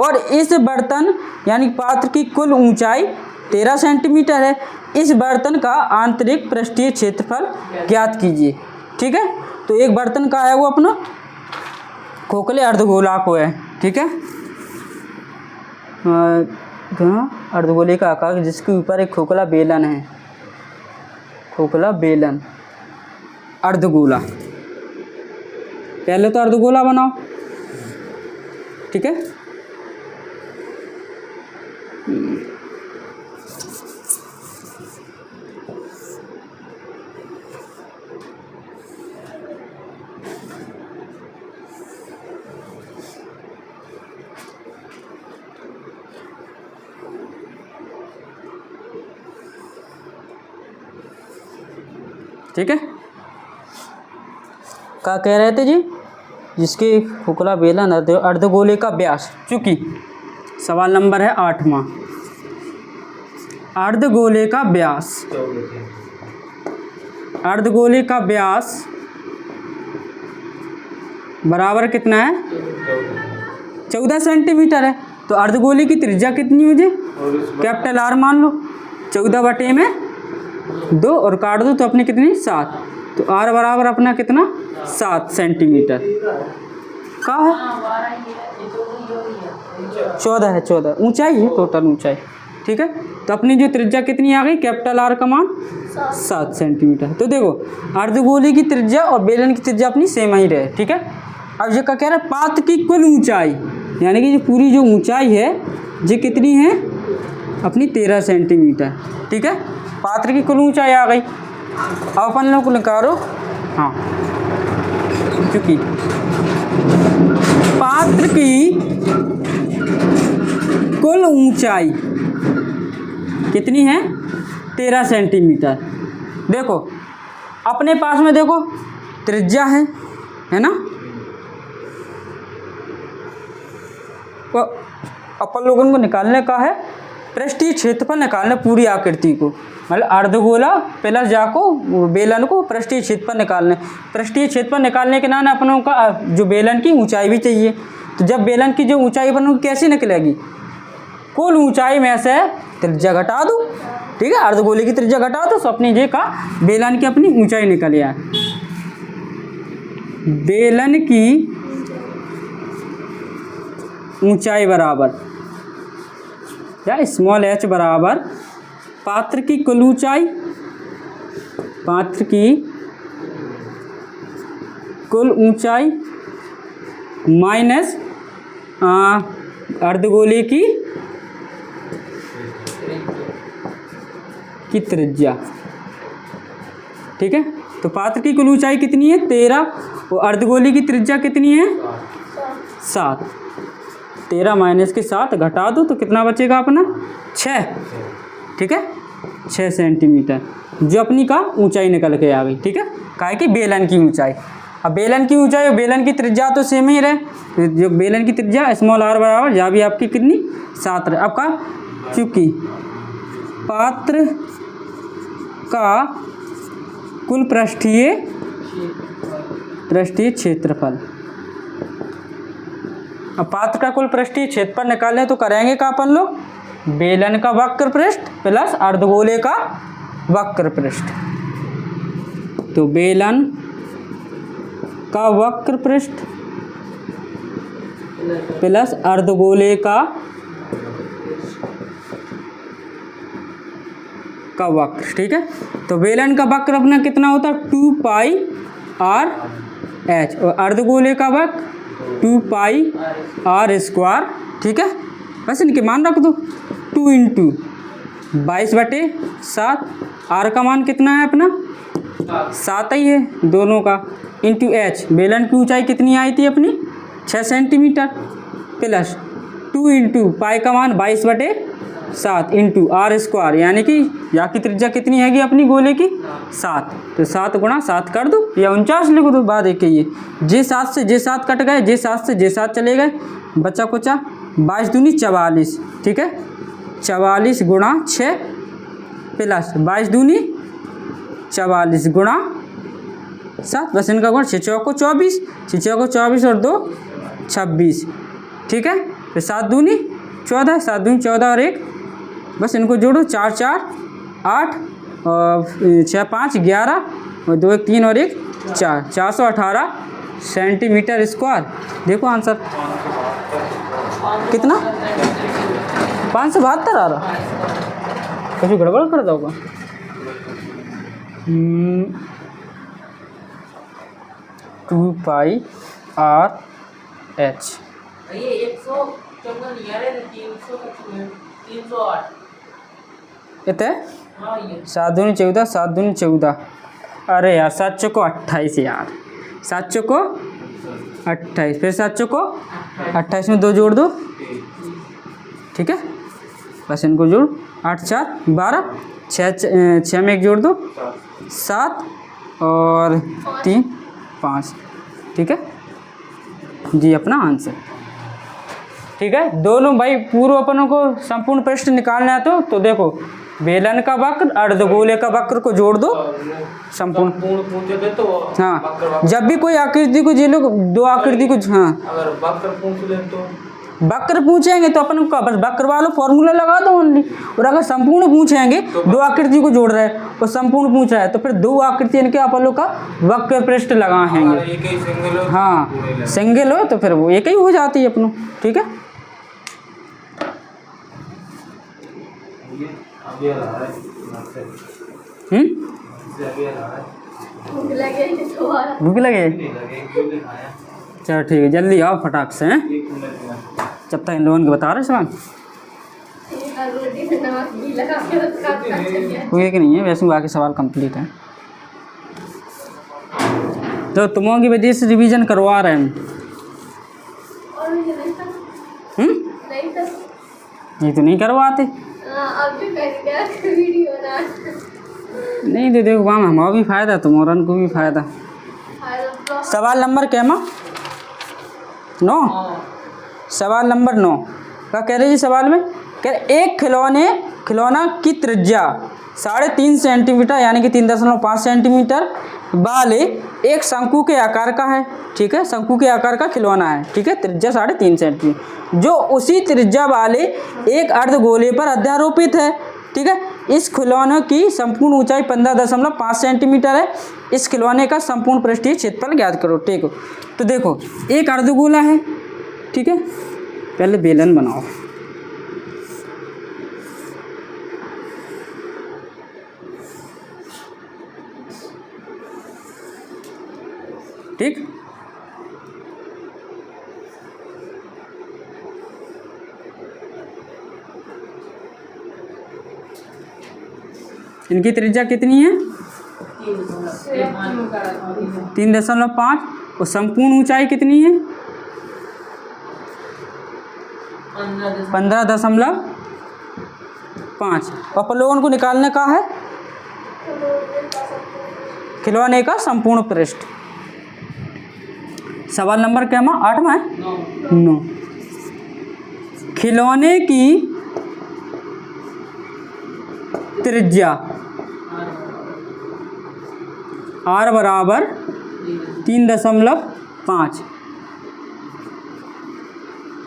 और इस बर्तन यानी पात्र की कुल ऊंचाई 13 सेंटीमीटर है। इस बर्तन का आंतरिक पृष्ठीय क्षेत्रफल ज्ञात कीजिए। ठीक है, तो एक बर्तन का है वो अपना खोखले अर्धगोला को है। ठीक है, अर्धगोले का आकार जिसके ऊपर एक खोखला बेलन है, खोखला बेलन अर्धगोला। पहले तो अर्धगोला बनाओ। ठीक है, ठीक है, क्या कह रहे थे जी, जिसके खोखला बेलन अर्धगोले का व्यास, चूँकि सवाल नंबर है 8वां, अर्धगोले का व्यास, अर्धगोले का व्यास बराबर कितना है 14 सेंटीमीटर है। तो अर्धगोले की त्रिज्या कितनी हो जाए, कैपिटल R मान लो, 14 बटे में 2 और काट दो तो अपनी कितनी 7। तो r बराबर अपना कितना 7 सेंटीमीटर का है। 14 है, 14 ऊंचाई है, टोटल ऊंचाई। ठीक है, तो अपनी जो त्रिज्या कितनी आ गई, कैपिटल R का मान 7 सेंटीमीटर। तो देखो अर्धगोले की त्रिज्या और बेलन की त्रिज्या अपनी सेम ही रहे। ठीक है, अब ये क्या कह रहा है, पात्र की कुल ऊंचाई, यानी कि ये पूरी जो ऊंचाई है ये कितनी है अपनी 13 सेंटीमीटर। ठीक है, पात्र की कुल ऊंचाई आ गई। अब अपन लोग निकालो, हाँ, क्योंकि पात्र की कुल ऊंचाई कितनी है 13 सेंटीमीटर। देखो अपने पास में देखो त्रिज्या है ना, तो अपन लोगों को निकालने का है पृष्ठीय क्षेत्रफल निकालना पूरी आकृति को, मतलब अर्धगोला प्लस जाको बेलन को पृष्ठीय क्षेत्रफल निकालने। पृष्ठीय क्षेत्रफल निकालने के नाम अपनों का जो बेलन की ऊंचाई भी चाहिए। तो जब बेलन की जो ऊंचाई अपनों की कैसे निकलेगी, कुल ऊंचाई में से त्रिज्या घटा दो। ठीक है, अर्धगोले की त्रिज्या घटा दो तो अपनी जे का बेलन की अपनी ऊंचाई निकल आए। बेलन की ऊंचाई बराबर या स्मॉल h बराबर पात्र की कुल ऊंचाई, पात्र की कुल ऊंचाई माइनस अर्धगोले की त्रिज्या। ठीक है, तो पात्र की कुल ऊंचाई कितनी है 13 और अर्धगोले की त्रिज्या कितनी है 7। 13 माइनस के 7 घटा दो तो कितना बचेगा अपना 6। ठीक है, 6 सेंटीमीटर जो अपनी का ऊंचाई निकल के आ गई। ठीक है, काहे कि बेलन की ऊंचाई। अब बेलन की ऊंचाई और बेलन की त्रिज्या तो सेम ही रहे, तो जो बेलन की त्रिज्या स्मॉल r बराबर जहाँ भी आपकी कितनी 7 रहे। अब का चूँकि पात्र का कुल पृष्ठीय क्षेत्रफल, अब पात्र का कुल पृष्ठीय क्षेत्रफल निकालें तो करेंगे का अपन लोग बेलन का वक्र पृष्ठ प्लस अर्धगोले का वक्र पृष्ठ। तो बेलन का वक्र पृष्ठ प्लस अर्धगोले का वक्र। ठीक है, तो बेलन का वक्र अपना कितना होता है 2 पाई r h और अर्धगोले का वक्र 2 पाई r स्क्वायर। ठीक है, बस इनके मान रख दो 2 इंटू 22/7। r का मान कितना है अपना 7 ही है दोनों का, इंटू h बेलन की ऊंचाई कितनी आई थी अपनी 6 सेंटीमीटर प्लस 2 इंटू पाई का मान 22/7 इंटू r स्क्वायर, यानी कि यहाँ की त्रिज्या कितनी हैगी अपनी गोले की 7। तो 7 गुणा 7 कर दो या 49 लिख दो। बात एक ही है, जे 7 से जे 7 कट गए, जे 7 से जे 7 चले गए, बचा कुचा 22 दूनी 44। ठीक है, 44 गुणा 6 प्लस 22 दूनी 44 गुणा 7, बस इनका गुण 6 चौको 24, 6 चौको 24 और 2 26। ठीक है, फिर 7 दूनी 14, 7 दूनी 14 और 1, बस इनको जोड़ो 4 4 8 और 6 5 11 और 2 1 3 और 1 4, 418 सेंटीमीटर स्क्वायर। देखो आंसर कितना 572 आ रहा, कुछ गड़बड़ कर दो होगा। 2 पाई r h ये 154 नहीं आ रहे, 308 इतने हाँ ये 7 दूनी 14, 7 दूनी 14, अरे यार 7 चौको 28 यार, 7 चौको 28, फिर 7 चौको 28 में 2 जोड़ दो। ठीक है, बस इनको जोड़ 8 4 12, 6 में 1 जोड़ दो 7 और 3 5। ठीक है जी, अपना आंसर। ठीक है, दोनों भाई पूर्व अपनों को संपूर्ण पृष्ठ निकालना है तो देखो बेलन का वक्र अर्धगोले का वक्र को जोड़ दो संपूर्ण। पूंछ दे तो हाँ, जब भी कोई आकृति को जे लोग दो आकृति को, हाँ अगर वक्र पूंछ ले तो वक्र पूछेंगे तो अपन को बस वक्र वाला फॉर्मूला लगा दो ओनली। और अगर संपूर्ण पूछेंगे, दो आकृति को जोड़ रहा है और संपूर्ण पूछ रहा है, तो फिर दो आकृति इनके अपन लोग का वक्र पृष्ठ लगाएंगे। एक ही सिंगल हो, हाँ सिंगल हो तो फिर वो एक ही हो जाती है अपनों। ठीक है, ये अभी आ रहा है इससे अभी आ रहा है। भूख लगे है दोबारा। भूख लगे? नहीं लगे, क्यों नहीं खाया? चलो ठीक है, जल्दी आओ फटाक से हैं, एक मिनट में। जब तक इन लोगों के बता रहे सवाल। और रोटी में नमक भी लगा के उसका अच्छा कोई एक नहीं है, वैसे बाकी सवाल कंप्लीट है। तो तुमों की वजह से रिवीजन करवा रहे हैं। और मुझे नहीं था, नहीं था। ये तो नहीं करवाते। अब भी करेंगे वीडियो ना। नहीं दे देखो वहाँ हमारा भी फ़ायदा, तुम्हारा को भी फ़ायदा। सवाल नंबर क्या माँ? 9। सवाल नंबर 9 क्या कह रहे जी सवाल में? कह रहे एक खिलौना की त्रिज्या 3.5 सेंटीमीटर यानी कि 3.5 सेंटीमीटर वाले एक शंकु के आकार का है। ठीक है, शंकु के आकार का खिलौना है। ठीक है, त्रिज्या 3.5 सेंटीमीटर, जो उसी त्रिज्या वाले एक अर्धगोले पर अध्यारोपित है। ठीक है, इस खिलौने की संपूर्ण ऊंचाई 15.5 सेंटीमीटर है। इस खिलौने का संपूर्ण पृष्ठीय क्षेत्रफल ज्ञात करो। ठीक है, तो देखो एक अर्धगोला है। ठीक है, पहले बेलन बनाओ। ठीक, इनकी त्रिज्या कितनी है? 3.5 और संपूर्ण ऊंचाई कितनी है? 15.5। अपन लोगों को निकालने का है खिलौने का संपूर्ण पृष्ठ। सवाल नंबर क्या माँ? 8 में 9। खिलौने की त्रिज्या r बराबर 3.5।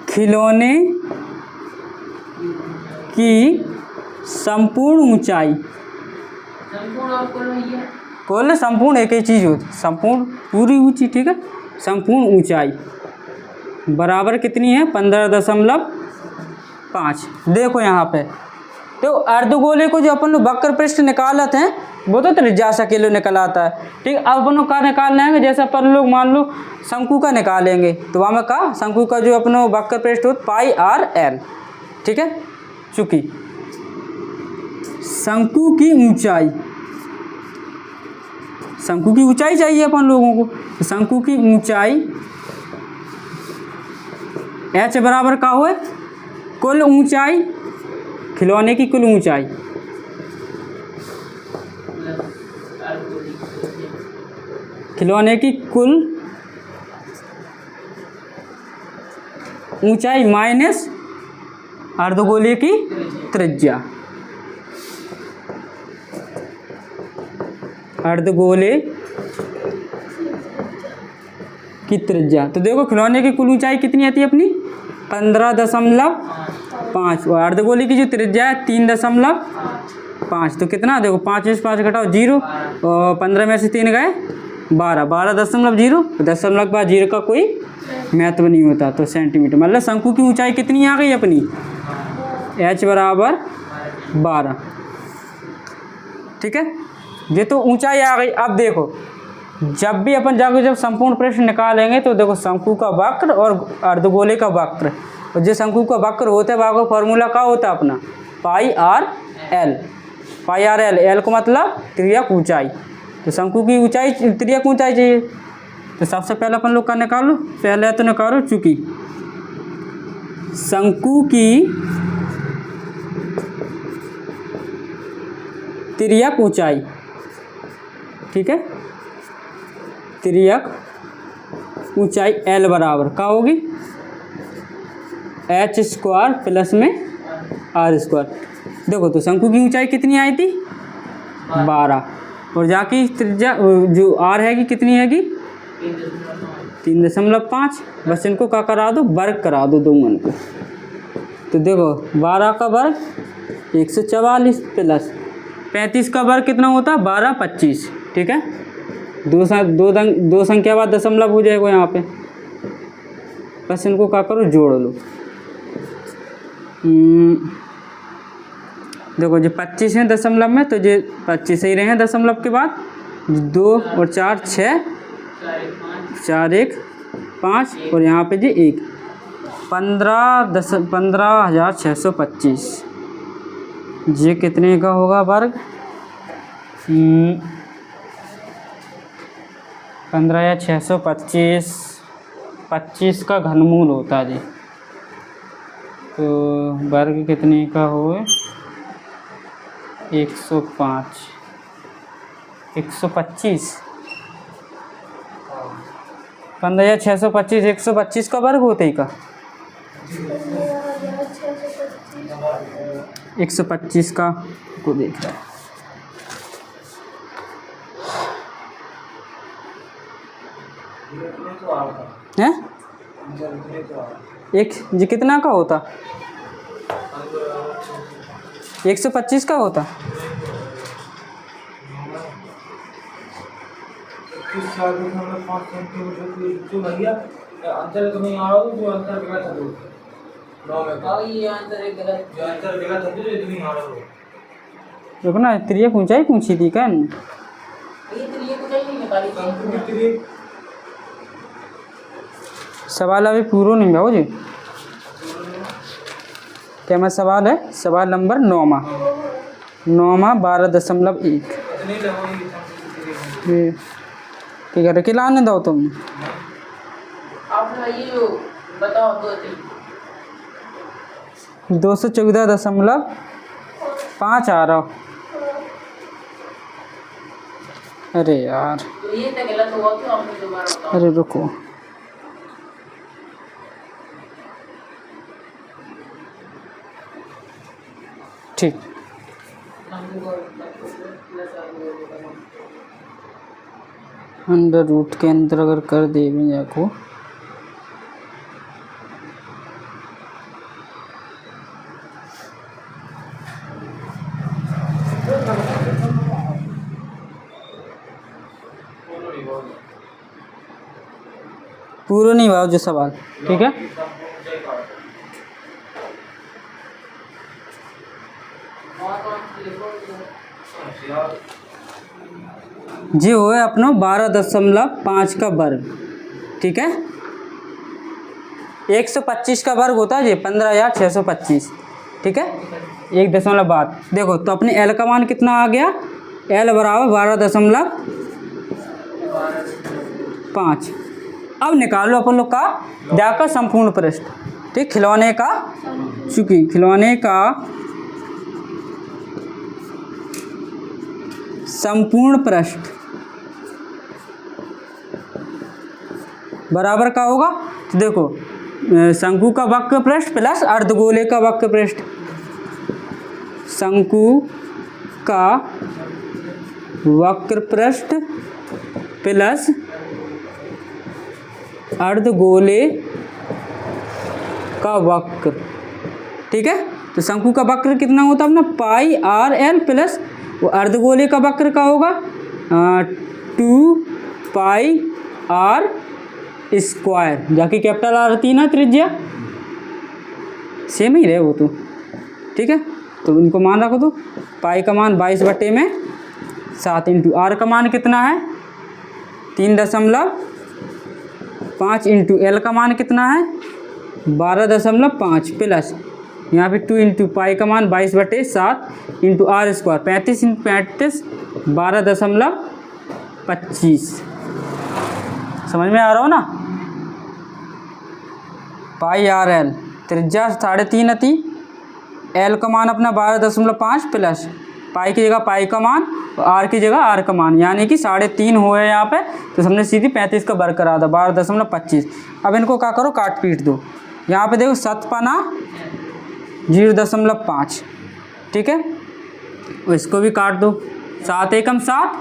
खिलौने की संपूर्ण ऊंचाई, कुल संपूर्ण एक ही चीज़ होती, संपूर्ण पूरी ऊंची। ठीक है, संपूर्ण ऊंचाई बराबर कितनी है? 15.5। देखो यहाँ पे तो अर्धगोले को जो अपन लोग वक्र पृष्ठ निकालते हैं वो तो त्रिज्या सा किलो निकल आता है। ठीक, अब अपन लोग का निकालना है, जैसे अपन लोग मान लो शंकु का निकालेंगे तो वहाँ में का शंकु का जो अपना वक्र पृष्ठ हो पाई आर एल। ठीक है, चूंकि शंकु की ऊंचाई चाहिए अपन लोगों को, तो शंकु की ऊंचाई h बराबर का हो कुल ऊंचाई, खिलौने की कुल ऊंचाई माइनस अर्धगोले की त्रिज्या। अर्धगोले की त्रिज्या, तो देखो खिलौने की कुल ऊंचाई कितनी आती है अपनी? 15.5 और अर्धगोले की जो त्रिज्या है 3.5। तो कितना देखो 5 में से 5 घटाओ 0 और 15 में से 3 गए 12। 12.0 दशमलव के बाद 0 का कोई महत्व नहीं होता, तो सेंटीमीटर। मतलब शंकु की ऊंचाई कितनी आ गई अपनी? h बराबर 12। ठीक है, ये तो ऊंचाई आ गई। अब देखो जब भी अपन जब संपूर्ण पृष्ठ निकालेंगे तो देखो शंकु का वक्र और अर्धगोले का वक्र, और जो शंकु का वक्र होता है वहाँ का फॉर्मूला क्या होता है अपना? पाई आर एल। एल को मतलब त्रिज्यक ऊंचाई, तो शंकु की ऊंचाई त्रिज्यक ऊंचाई चाहिए। तो सबसे पहले अपन लोग का निकालो, पहले तो निकालो चूंकि शंकु की त्रिज्यक ऊंचाई। ठीक है, त्रिज्यक ऊंचाई L बराबर क्या होगी? h² प्लस में r²। देखो तो शंकु की ऊंचाई कितनी आई थी? 12, और जाकी त्रिज्या जो r हैगी कितनी हैगी? 3.5। बस इनको क्या करा दो, वर्ग करा दो दोनों को। तो देखो 12 का वर्ग 144 प्लस 35 का वर्ग कितना होता है 12 25। ठीक है, दो संख्या बाद दशमलव हो जाएगा यहाँ पे। बस इनको क्या करो, जोड़ लो। देखो जो 25 है दशमलव में, तो ये 25 ही रहे हैं दशमलव के बाद। 2 और 4 6, 4 1 5 और यहाँ पे जी 1। 15,625। ये कितने का होगा वर्ग? 15 या 625, 25 का घनमूल होता है जी। तो वर्ग कितने का होए? 105, 125। 15 या 625, 125 का वर्ग होते ही का 125 का को देख रहा है। हैं? एक जी कितना का होता? 125 का होता। आंसर तो नहीं आ रहा, जो आंसर गलत है ये आंसर एक गलत, जो आंसर गलत है जो नहीं आ रहा। देखो ना, त्रियक ऊंचाई पूछी थी क्या? ये त्रियक ऊंचाई नहीं निकाली थी। सवाल अभी पूरा नहीं हुआ जी। क्या मैं सवाल है? सवाल नंबर 9 12.1। ठीक है, रखी लाने दो तुम। आप ये बताओ 214.5 आ रहा। अरे यार, तो ये तो गलत हुआ, क्यों आपने दोबारा बताओ। अरे रुको, ठीक। अंडर रूट के अंदर अगर कर दे को पूरा नहीं हुआ जो सवाल। ठीक है, जी वो है अपना 12.5 का वर्ग। ठीक है, 125 का वर्ग होता है जी 15,625। ठीक है, 1 दशमलव बाद देखो तो अपने एल का मान कितना आ गया? एल बराबर 12.5। अब निकालो अपन लोग का द्या का संपूर्ण पृष्ठ। ठीक, खिलौने का, चूंकि खिलौने का संपूर्ण पृष्ठ बराबर का होगा। तो देखो शंकु का वक्र पृष्ठ प्लस अर्धगोले का वक्र पृष्ठ। शंकु का वक्र पृष्ठ प्लस अर्धगोले का वक्र। ठीक है, तो शंकु का वक्र कितना होता है अपना पाई आर एल प्लस वो अर्धगोले का वक्र का होगा 2 पाई आर स्क्वायर, जाके कैपिटल आर रहती है ना त्रिज्या, सेम ही रहे वो तो। ठीक है, तो इनको मान रखो। तो पाई का मान 22/7 इंटू आर का मान कितना है 3.5 इंटू एल का मान कितना है 12.5 प्लस यहाँ पे 2 इंटू पाई का मान 22/7 इंटू आर स्क्वायर 35 इंटू 35 12.25। समझ में आ रहा हो ना? पाई आर एल त्रिज्या 3.5 अति, एल का मान अपना 12.5 प्लस पाई की जगह पाई का मान और आर की जगह आर का मान, यानी कि 3.5 हुए यहाँ पे। तो हमने सीधी 35 का वर्ग करा था 12.25। अब इनको क्या करो, काट पीट दो। यहाँ पे देखो 7 पाना 0.5। ठीक है, और इसको भी काट दो। 7 एकम 7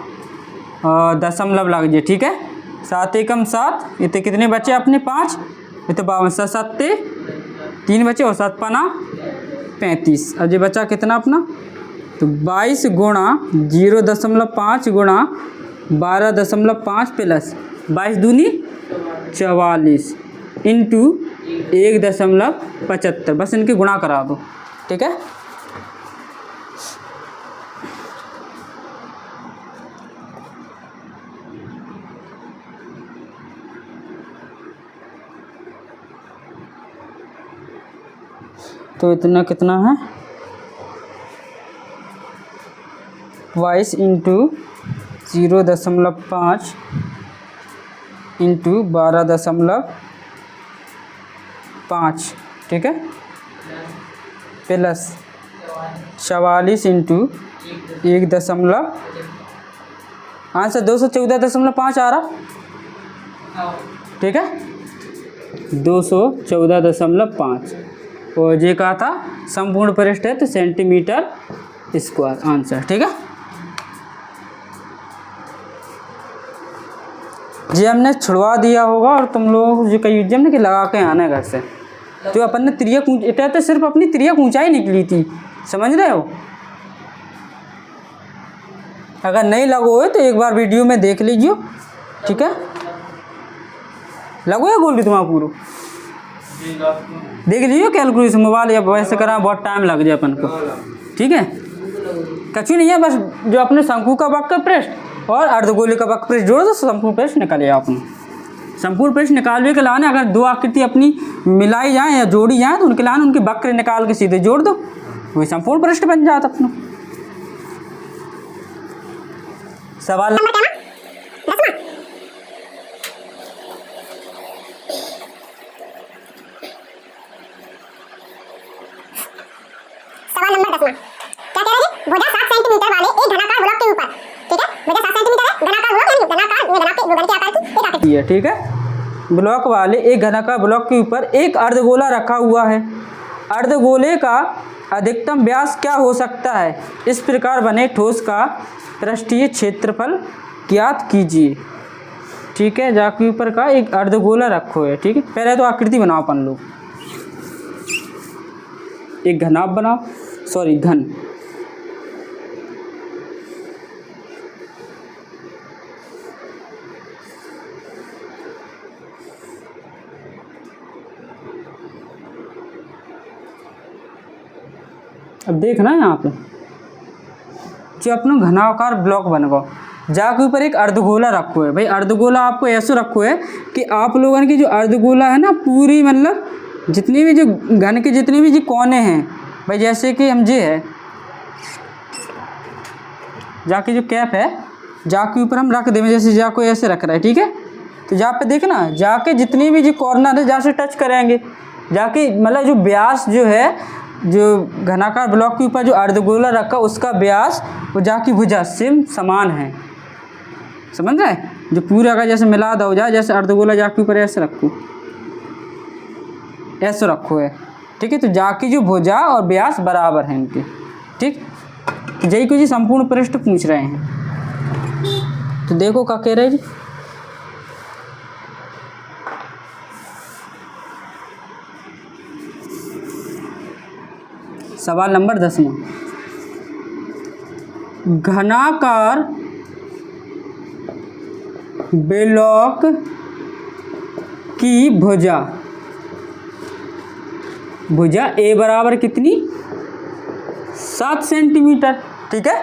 और दशमलव लग जाए। ठीक है, 7 एकम 7, ये तो कितने बचे अपने 5, ये तो 52, 7 सत्ते 3 बचे और 7 पाना 35। अब ये बचा कितना अपना, तो 22 गुणा 0.5 गुणा 12.5 प्लस 22 दूनी 44 इंटू 1.75, बस इनके गुणा करा दो, ठीक है। तो इतना कितना है, 22 इंटू 0.5 इंटू 12.5, ठीक है, प्लस 44 इंटू 1 आंसर 214.5 आ रहा, ठीक है, 214.5। और ये कहा था संपूर्ण पृष्ठ है तो सेंटीमीटर स्क्वायर आंसर, ठीक है। ये हमने छुड़वा दिया होगा और तुम लोग जो कही हमने कि लगा के आना घर से, तो अपन ने तिर्यक इतना तो सिर्फ अपनी तिर्यक ऊंचाई निकली थी, समझ रहे हो। अगर नहीं लगो है तो एक बार वीडियो में देख लीजिए, ठीक है। लगो या गोल भी तुम्हारा पूरा देख लीजिए कैलकुलेशन, मोबाइल या वैसे करा बहुत टाइम लग जाए अपन को, ठीक है। कछु नहीं है, बस जो अपने शंकु का वक्र पृष्ठ और अर्धगोले का वक्र पृष्ठ जोड़ दो, संपूर्ण पृष्ठ निकालिए आपने। संपूर्ण पृष्ठ निकालने के लाने अगर दो आकृति अपनी मिलाई जाए या जोड़ी जाए तो उनके लाने उनके वक्र निकाल के सीधे जोड़ दो, वही संपूर्ण पृष्ठ बन जाता अपना। सवाल नंबर 10 क्या कह रहे हैं, भुजा 7 सेंटीमीटर वाले एक घनाकार ब्लॉक के ऊपर, ठीक है, भुजा 7 सेंटीमीटर है, घनाकार ब्लॉक यानी घनाकार वो घन के आकार की एक आकृति है, ठीक है। ब्लॉक वाले एक घनाकार ब्लॉक के ऊपर एक अर्धगोला रखा हुआ है। अर्धगोले का अधिकतम व्यास क्या हो सकता है, इस प्रकार बने ठोस का पृष्ठीय क्षेत्रफल ज्ञात कीजिए, ठीक है। जाके ऊपर का एक अर्धगोला रखो है, ठीक है। पहले तो आकृति बनाओ अपन लोग, एक घनाभ बनाओ, सॉरी घन, अब देखना यहाँ पे जो अपना घनाकार ब्लॉक बनवाओ, जाके ऊपर एक अर्धगोला रखो है। भाई अर्धगोला आपको ऐसे रखो है कि आप लोगों की जो अर्धगोला है ना पूरी, मतलब जितनी भी जो घन के जितने भी जो कोने हैं, भाई जैसे कि हम ये है जाके जो कैप है जाके ऊपर हम रख देंगे, जैसे जाको ऐसे रख रहा है, ठीक है। तो जहाँ पे देखना जाके जितनी भी जो कॉर्नर है जहाँ से टच करेंगे जाके, मतलब जो व्यास जो है जो घनाकार ब्लॉक के ऊपर जो अर्धगोला रखा उसका व्यास वो जाके भुजा से समान है, समझ रहे हैं। जो पूरा का जैसे मिला दो जाए, जैसे अर्धगोला जाके ऊपर ऐसे रखो, ऐसे रखो है, ठीक है। तो जाके जो भुजा और व्यास बराबर हैं इनके, ठीक। जय को जी संपूर्ण पृष्ठ पूछ रहे हैं, तो देखो क्या कह रहे हैं जी। सवाल नंबर 10, घनाकार ब्लॉक की भुजा ए बराबर कितनी 7 सेंटीमीटर, ठीक है।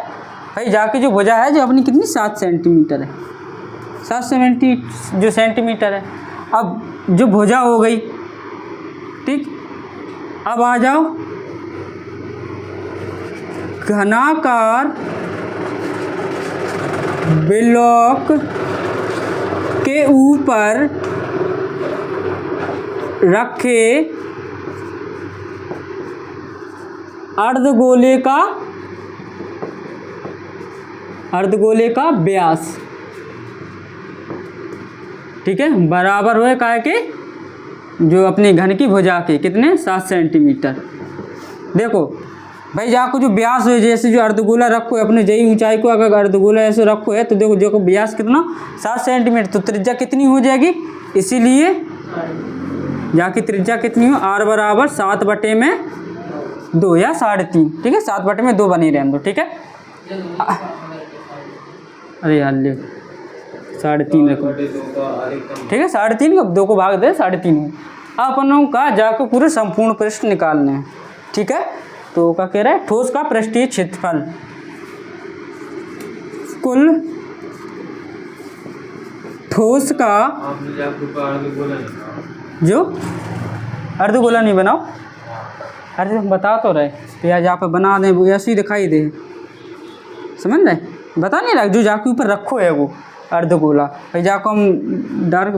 भाई जाके जो भुजा है जो अपनी कितनी 7 सेंटीमीटर है, 7 सेंटीमीटर है। अब जो भुजा हो गई, ठीक। अब आ जाओ घनाकार ब्लॉक के ऊपर रखे अर्धगोले का व्यास, ठीक है, बराबर हुए काय के जो अपनी घन की भुजा के कितने 7 सेंटीमीटर। देखो भाई जहाँ को जो व्यास है, जैसे जो अर्धगोला रखो है अपने जई ऊंचाई को अगर अर्धगोला ऐसे रखो है तो देखो जो व्यास कितना 7 सेंटीमीटर, तो त्रिज्या कितनी हो जाएगी, इसीलिए यहाँ की त्रिज्या कितनी हो, r बराबर 7/2 या 3.5, ठीक है, 7/2 बनी रहने दो, ठीक है। अरे यार ले 3.5 रखो, ठीक है, 3.5 का 2 को भाग दे 3.5 हो। अपन लोगों का जाकर पूरे संपूर्ण पृष्ठ निकालने हैं, ठीक है। तो क्या कह रहा है, ठोस का पृष्ठीय क्षेत्रफल कुल ठोस का जो अर्धगोला नहीं बनाओ, अरे हम बता तो रहे तो यार जहाँ पे बना दें वो ऐसे ही दिखाई दे, समझ रहे, बता नहीं रहा जो जाके ऊपर रखो है वो अर्धगोला, भाई जाको हम डार्क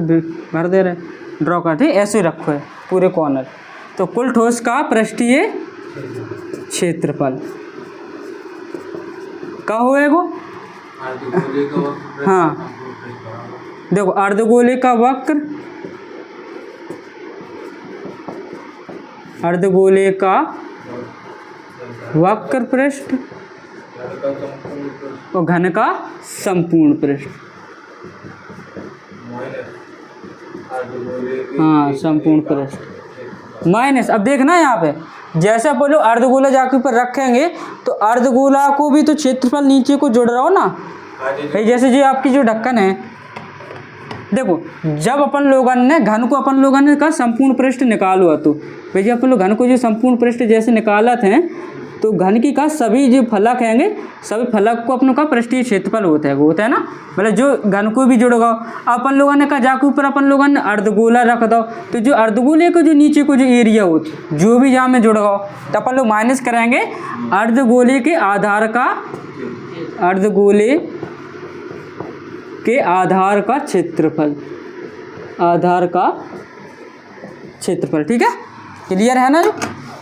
भर दे रहे ड्रॉ करते ऐसे ही रखो है पूरे कॉर्नर। तो कुल ठोस का पृष्ठीय क्षेत्रफल का होएगा, हाँ देखो अर्धगोले का वक्र, अर्धगोले का वक्र पृष्ठ और घन का संपूर्ण पृष्ठ, हाँ संपूर्ण पृष्ठ माइनस। अब देखना यहाँ पे जैसे अपन लोग अर्धगोला जाके ऊपर रखेंगे तो अर्धगोला को भी तो क्षेत्रफल नीचे को जोड़ रहा हो ना भाई, जैसे जो आपकी जो ढक्कन है, देखो जब अपन लोगों ने घन को अपन लोगों ने का संपूर्ण पृष्ठ निकालो है, तो भाई जब अपन लोग घन को जो संपूर्ण पृष्ठ जैसे निकाला थे तो घन की का सभी जो फलक हैंगे सभी फलक को अपनों का पृष्ठीय क्षेत्रफल होता है, वो होता है ना, मतलब जो घन को भी जोड़ोगा। अपन लोगों ने कहा जाके ऊपर अपन लोगों ने अर्धगोला रख दो, तो जो अर्धगोले को जो नीचे को जो एरिया होती जो भी जहाँ में जोड़ोगा तो अपन लोग माइनस करेंगे अर्धगोले के आधार का, अर्धगोले के आधार का क्षेत्रफल, आधार का क्षेत्रफल, ठीक है, क्लियर है ना। जो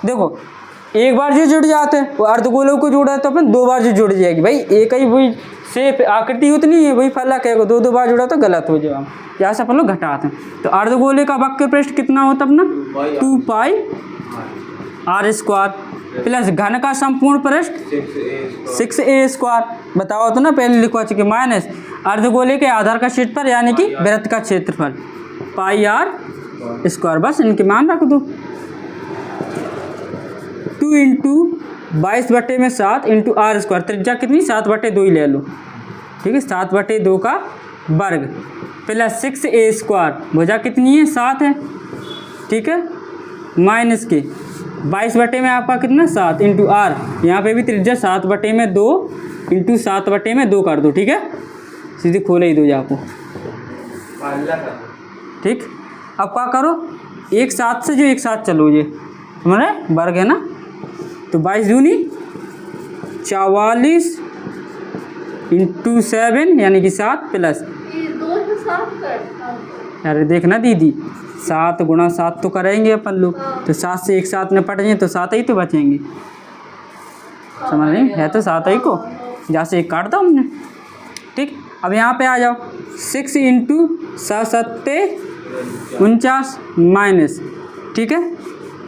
देखो एक बार जो जुड़ जाते हैं वो अर्धगोलों को जोड़ा है तो अपन 2 बार जो जुड़ जाएगी, भाई एक ही वही शेप आकृति उतनी है वही फलक है, 2 बार जुड़ा तो गलत हो जाएगा, यहाँ से अपन लोग घटाते हैं। तो अर्धगोले का वक्र पृष्ठ कितना होता अपना 2πr² प्लस घन का संपूर्ण पृष्ठ 6a², बताओ तो ना पहले लिखवा चुके, माइनस अर्धगोले के आधार का क्षेत्रफल यानी कि वृत्त का क्षेत्रफल πr², बस इनके मान रख दो। 2 × 22/7 × r², त्रिज्या कितनी 7/2 ही ले लो, ठीक है, 7/2 का वर्ग प्लस 6a² भुजा कितनी है 7 है, ठीक है, माइनस के 22 में आपका कितना 7 × r, यहाँ पे भी त्रिज्या 7/2 × 7/2 कर दो, ठीक है, सीधे खोले ही दो जाको, ठीक। अब क्या करो एक साथ से जो एक साथ चलो, ये हमारे वर्ग है ना, तो 22 दूनी 44 × 7 यानी कि 7 प्लस, ये 2 से 7 कर, अरे देखना दीदी 7 × 7 तो करेंगे अपन लोग, तो 7 से एक साथ निपट जाए तो 7 ही तो बचेंगे, समझ रहे है तो 7 ही को जहाँ से एक काट दो हमने, ठीक। अब यहाँ पे आ जाओ 6 × 7 = 49 माइनस, ठीक है।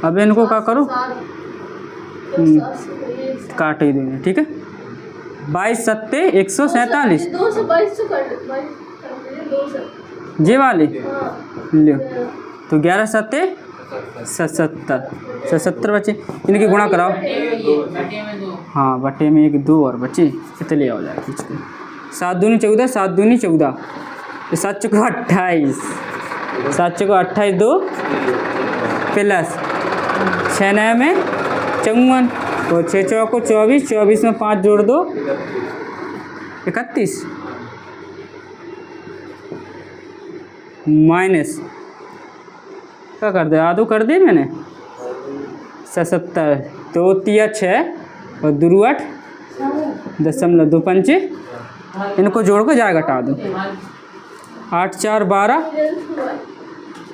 अब इनको क्या करो काट ही देंगे, ठीक है, 22 × 7 = 147, 2 से 22 से कर 2 से जे वाले हाँ लो, तो 11 × 7 = 77 बचे, इनकी गुणा कराओ, हाँ बटे में 1 2 और बचे कितने हो जाए कुछ 7 दूनी 14, 7 दूनी 14, 7 चौको 28, 7 चौको 28 2 प्लस 6 9 में 54 और 6 चौको 24, 24 में 5 जोड़ दो 31 माइनस क्या कर दे आधो कर दे मैंने 77, 2 × 6 और 2 × 8 0.25, इनको जोड़ को जाए घटा दो, 8 4 12,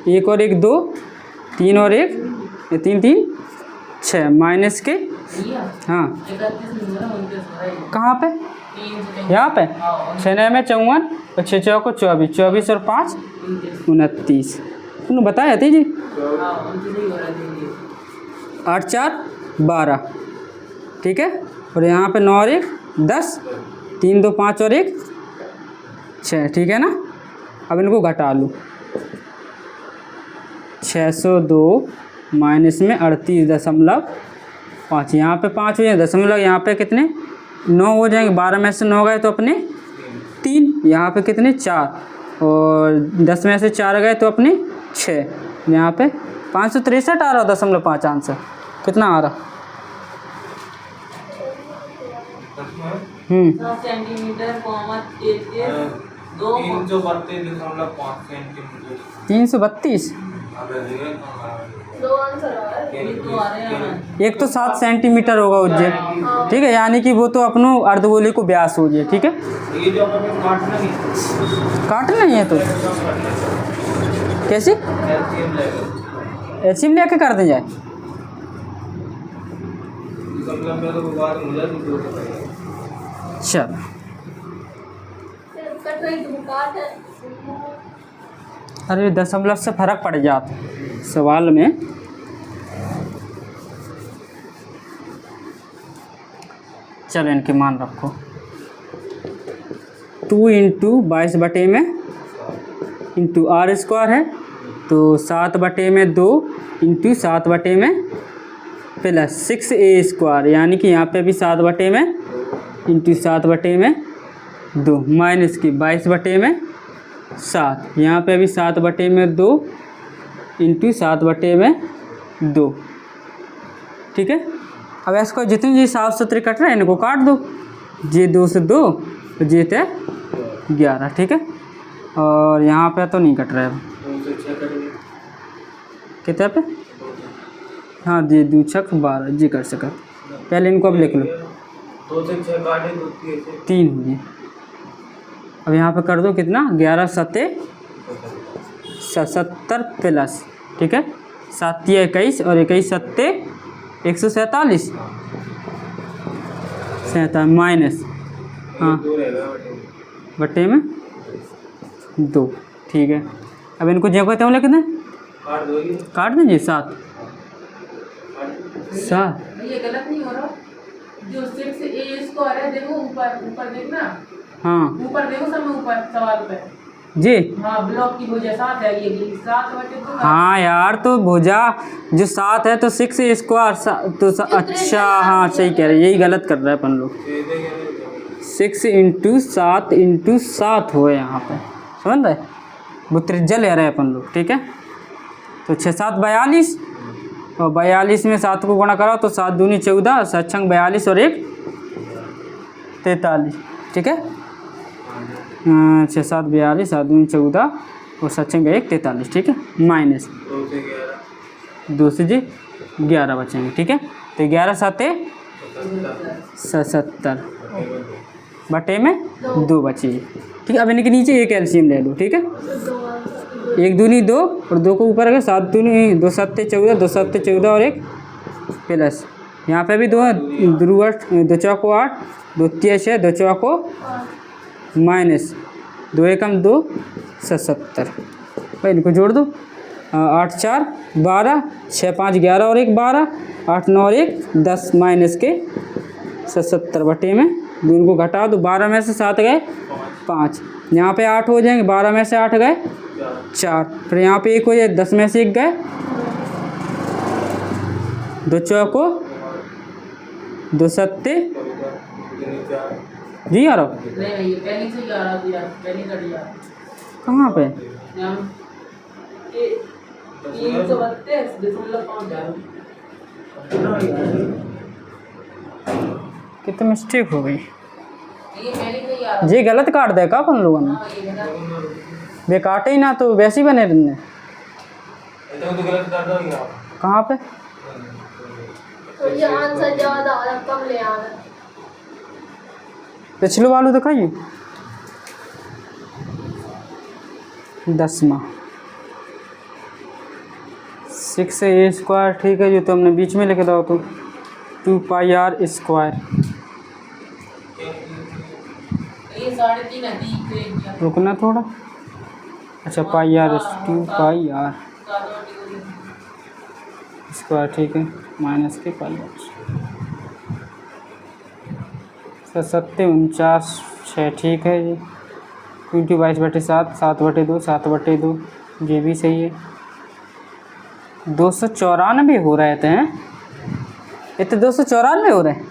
1 और 1 2, 3 और 1 3 3 6 माइनस के, हाँ कहाँ पे यहाँ पे 6 9 में 54 और 6 चौको 24, 24 और 5 29, तुमने बताया थी जी 8 4 12 ठीक है। और यहाँ पे 9 और 1 10, 3 2 5 और 1 6, ठीक है ना। अब इनको घटा लूँ, 602 माइनस में 38.5, यहाँ पे 5 हो जाए दशमलव, यहाँ पे कितने 9 हो जाएंगे, 12 में से 9 गए तो अपने 3, यहाँ पे कितने 4, और 10 में से 4 गए तो अपने 6, यहाँ पे 563 आ रहा 0.5 आंसर कितना आ रहा। 7 सेंटीमीटर, 332.5 सेंटीमीटर। 332, दो आंसर आ रहे हैं। एक तो 7 सेंटीमीटर होगा उज्जैन, ठीक है, यानी कि वो तो अपनो अर्धगोले को व्यास हो गया, ठीक है। ये जो अपन काटना नहीं, काटना ही है तो कैसे एलसीएम लेकर एचएम लेके कर दें जाए। दशमलव में तो बात हो जाती है। चल कट रही तुम काट है। अरे दशमलव से फर्क पड़ जाता सवाल में। चलो इनके मान रखो, 2 इंटू 22 बटे में इंटू आर स्क्वायर है तो 7 बटे में 2 इंटू 7 बटे में प्लस 6a स्क्वायर, यानी कि यहाँ पे भी 7 बटे में इंटू 7 बटे में 2 माइनस की 22 बटे में 7, यहाँ पे भी 7 बटे में 2 इंटू 7 बटे में 2, ठीक है। अब इसको जितने जी साफ सुथरे कट रहे हैं इनको काट दो, जे 2 से 2 जे थे 11, ठीक है। और यहाँ पे तो नहीं कट रहा है कितने पे, हाँ जी 2 6 12 जी कर सका। पहले इनको अब लिख लो, 2 से 6 काटे 3 हो गए। अब यहाँ पे कर दो कितना 11 7 77 प्लस, ठीक है, 7 21 और 21 7 147 माइनस, हाँ बटे में 2, ठीक है। अब इनको जो कहते हैं लिख दें, काट दें जी 7 ये गलत नहीं हो रहा, जो 6a स्क्वायर है देखो ऊपर देखना, हाँ ऊपर देखो सब में ऊपर सवाल पे जी, हाँ ब्लॉक की भुजा 7 है, ये 7 बटे 2। हाँ यार तो भुजा जो 7 है तो 6 स्क्वायर तो अच्छा हाँ सही कह रहे, यही गलत कर रहे हैं अपन लोग। 6 इंटू 7 इंटू 7 हो यहाँ पे, समझ रहे, वो त्रिज्या ले रहे हैं अपन लोग, ठीक है। तो 6 7 42 और 42 में 7 को गुणा करो तो 7 दूनी 14, 7 छंग 42 और 1 43, ठीक है। 6 7 42, 7 दूनी 14 और 7 छंग 1 43, ठीक है, माइनस 2 से जी 11 बचेंगे, ठीक है। तो 11 7 77 बटे में 2 बची, ठीक है। अब इनके नीचे एक एलसीएम ले लो, ठीक है। 1 दूनी 2 और 2 को ऊपर रखे, 7 दूनी 2 7 14, 2 7 14 और 1 प्लस, यहाँ पे भी 2 2 चौको 8, 2 3 6, 2 चौको माइनस 2 एकम 2 77, भाई इनको जोड़ दो, 8 4 12, 6 5 11 और 1 12, 8 9 और 1 10 माइनस के 77 बटे में 2, इनको घटा दो, 12 में से 7 गए 5, यहाँ पे 8 हो जाएंगे, 12 में से 8 गए 4, फिर यहाँ पे 1 हो जाए, 10 में से 1 गए, 2 चौको 2 सत्ते जी आ रहा नहीं ये पहले से ही आ रहा दिया, पहले का दिया कहाँ पे, हम 332.5 कितनी मिस्टेक हो गई, ये पहले से ही आ रहा। जी गलत काट दे का अपन लोगों ने, हाँ ये गलत, वे काटे ही ना तो वैसे ही बने रहने। कहाँ पे, तो ये आंसर ज़्यादा आ रहा, कम ले आ रहा। पिछले वालों दिखाइए 10वां 6a स्क्वायर, ठीक है, जो तो हमने बीच में लिख दो तो 2 पाई r स्क्वायर, ये 3.5 है, दी रुकना थोड़ा, अच्छा पाई r 2 पाई r स्क्वायर, ठीक है, माइनस के पाई r सत्ते 49/6 ठीक है जी। 22/7 7/2 7/2 ये भी सही है। 294 हो रहे थे हैं, ये तो 294 हो रहे हैं।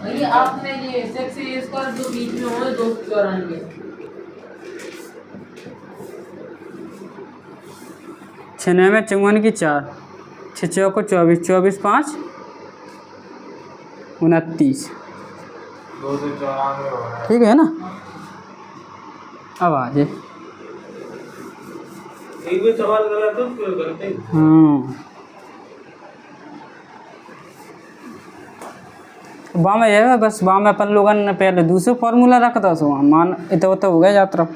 ये आपने ये सेक्स ए स्क्वायर जो बीच में हो 294 96 54 की 4 6 चौको 24 24 5 29 294 हो रहा है। ठीक है ना। अब आ जाए एक भी सवाल गलत हो तो गलत है। हाँ वहाँ में है बस, वहाँ में अपन लोगों ने पहले दूसरे फार्मूला रखा था सो मान इतना तो हो गया यात्रा।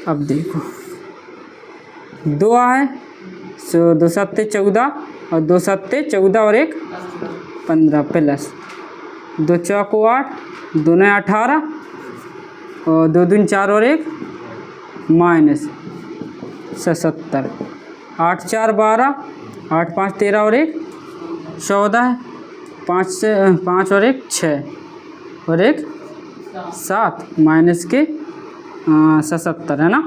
अब देखो 2 आए सो 2 7 14 और 2 7 14 और 1 15 प्लस 2 चौको 8 2 9 18 और 2 दूनी 4 और 1 माइनस 77 8 4 12 8 5 13 और 1 14 है 5 से 5 और 1 6 और 1 7 माइनस के 77 है ना,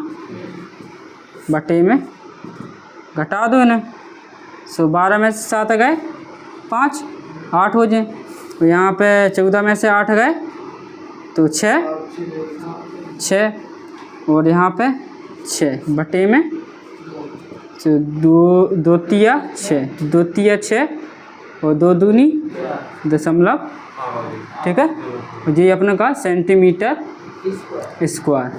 बटे में घटा दो इन्हें। सो 12 में से 7 गए 5 8 हो जाए, तो यहाँ पे 14 में से 8 गए तो 6 और यहाँ पे 6 बटे में तो 2 तिया 6 2 तिया 6 और 2 दूनी दशमलव, ठीक है। और ये अपने का सेंटीमीटर स्क्वायर,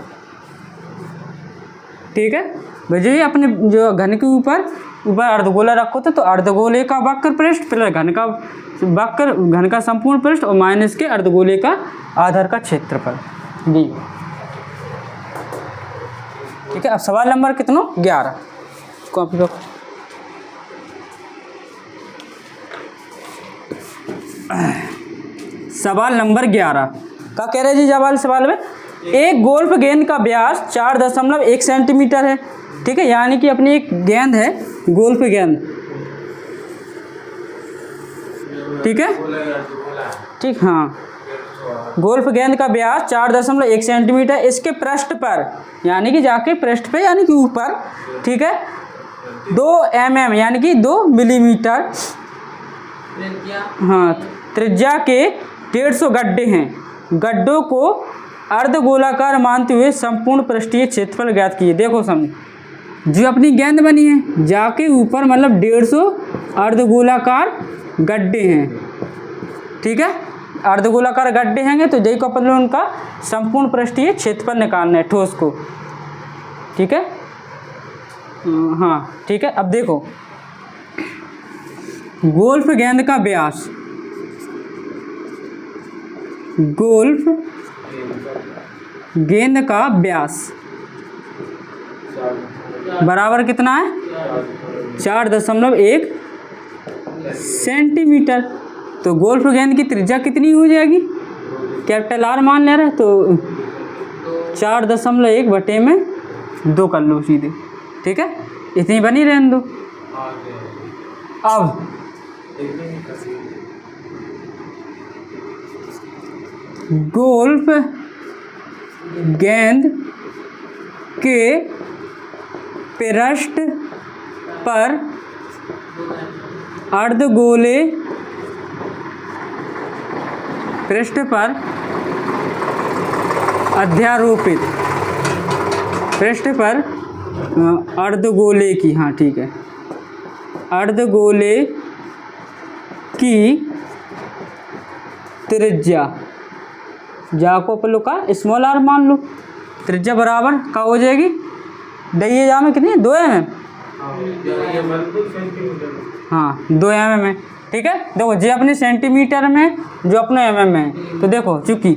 ठीक है। भैया ये अपने जो घन के ऊपर अर्धगोला रखो तो अर्धगोले का वक्र पृष्ठ प्लस घन का संपूर्ण पृष्ठ और माइनस के अर्धगोले का आधार का क्षेत्रफल जी, ठीक है। अब सवाल नंबर कितना 11 कॉपी पर सवाल नंबर 11 क्या कह रहे जी सवाल में एक गोल्फ गेंद का व्यास 4.1 सेंटीमीटर है, ठीक है। यानी कि अपनी एक गेंद है गोल्फ गेंद, ठीक है, ठीक हाँ। गोल्फ गेंद का व्यास 4.1 सेंटीमीटर, इसके पृष्ठ पर यानी कि जाके पृष्ठ पे यानी कि ऊपर, ठीक है, 2 mm यानी कि 2 मिलीमीटर हाँ त्रिज्या के 150 गड्ढे हैं। गड्ढों को अर्धगोलाकार मानते हुए संपूर्ण पृष्ठीय क्षेत्रफल ज्ञात कीजिए। देखो समझ, जो अपनी गेंद बनी है जाके ऊपर मतलब 150 अर्धगोलाकार गड्ढे हैं, ठीक है। अर्धगोलाकार गड्ढे हैं तो जय को अपन लोग उनका संपूर्ण पृष्ठीय क्षेत्रफल निकालना है ठोस को, ठीक है। हाँ ठीक है। अब देखो गोल्फ गेंद का व्यास, गोल्फ गेंद का व्यास बराबर कितना है 4.1 सेंटीमीटर। तो गोल्फ गेंद की त्रिज्या कितनी हो जाएगी, कैपिटल R मान ले रहे हैं तो 4.1 बटे में 2 कर लो सीधे, ठीक है। इतनी बनी रहने दो। अब गोल्फ गेंद के पृष्ठ पर अर्धगोले पृष्ठ पर अध्यारोपित पृष्ठ पर अर्धगोले की, हाँ ठीक है, अर्धगोले की त्रिज्या जाको अपन लोग का स्मॉल r मान लो, त्रिज्या बराबर का हो जाएगी दइए जा में कितनी 2 mm, हाँ 2 mm है, ठीक है। देखो जी अपने सेंटीमीटर में जो अपने mm में है, तो देखो चूँकि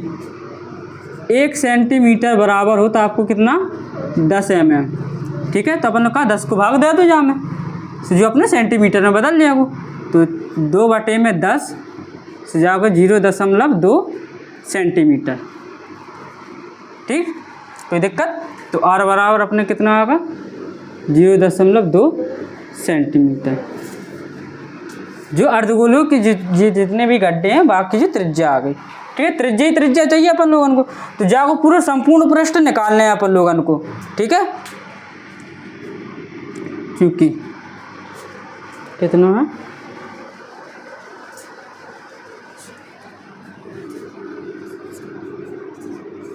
1 सेंटीमीटर बराबर हो तो आपको कितना 10 mm, ठीक है। तो अपन का 10 को भाग दे दो जा में, तो जो अपने सेंटीमीटर में बदल जाएगा तो 2 बटे में 10 से जाओगे 0.2 सेंटीमीटर, ठीक। कोई दिक्कत, तो r बराबर अपने कितना होगा 0.2 सेंटीमीटर। जो अर्धगोलों की जितने भी गड्ढे हैं बाकी जो त्रिज्या आ गई। ठीक है, त्रिज्या ही त्रिज्या चाहिए अपन लोगों को, तो जाको पूरा संपूर्ण पृष्ठ निकालने हैं अपन लोगों को। ठीक है, क्योंकि कितना है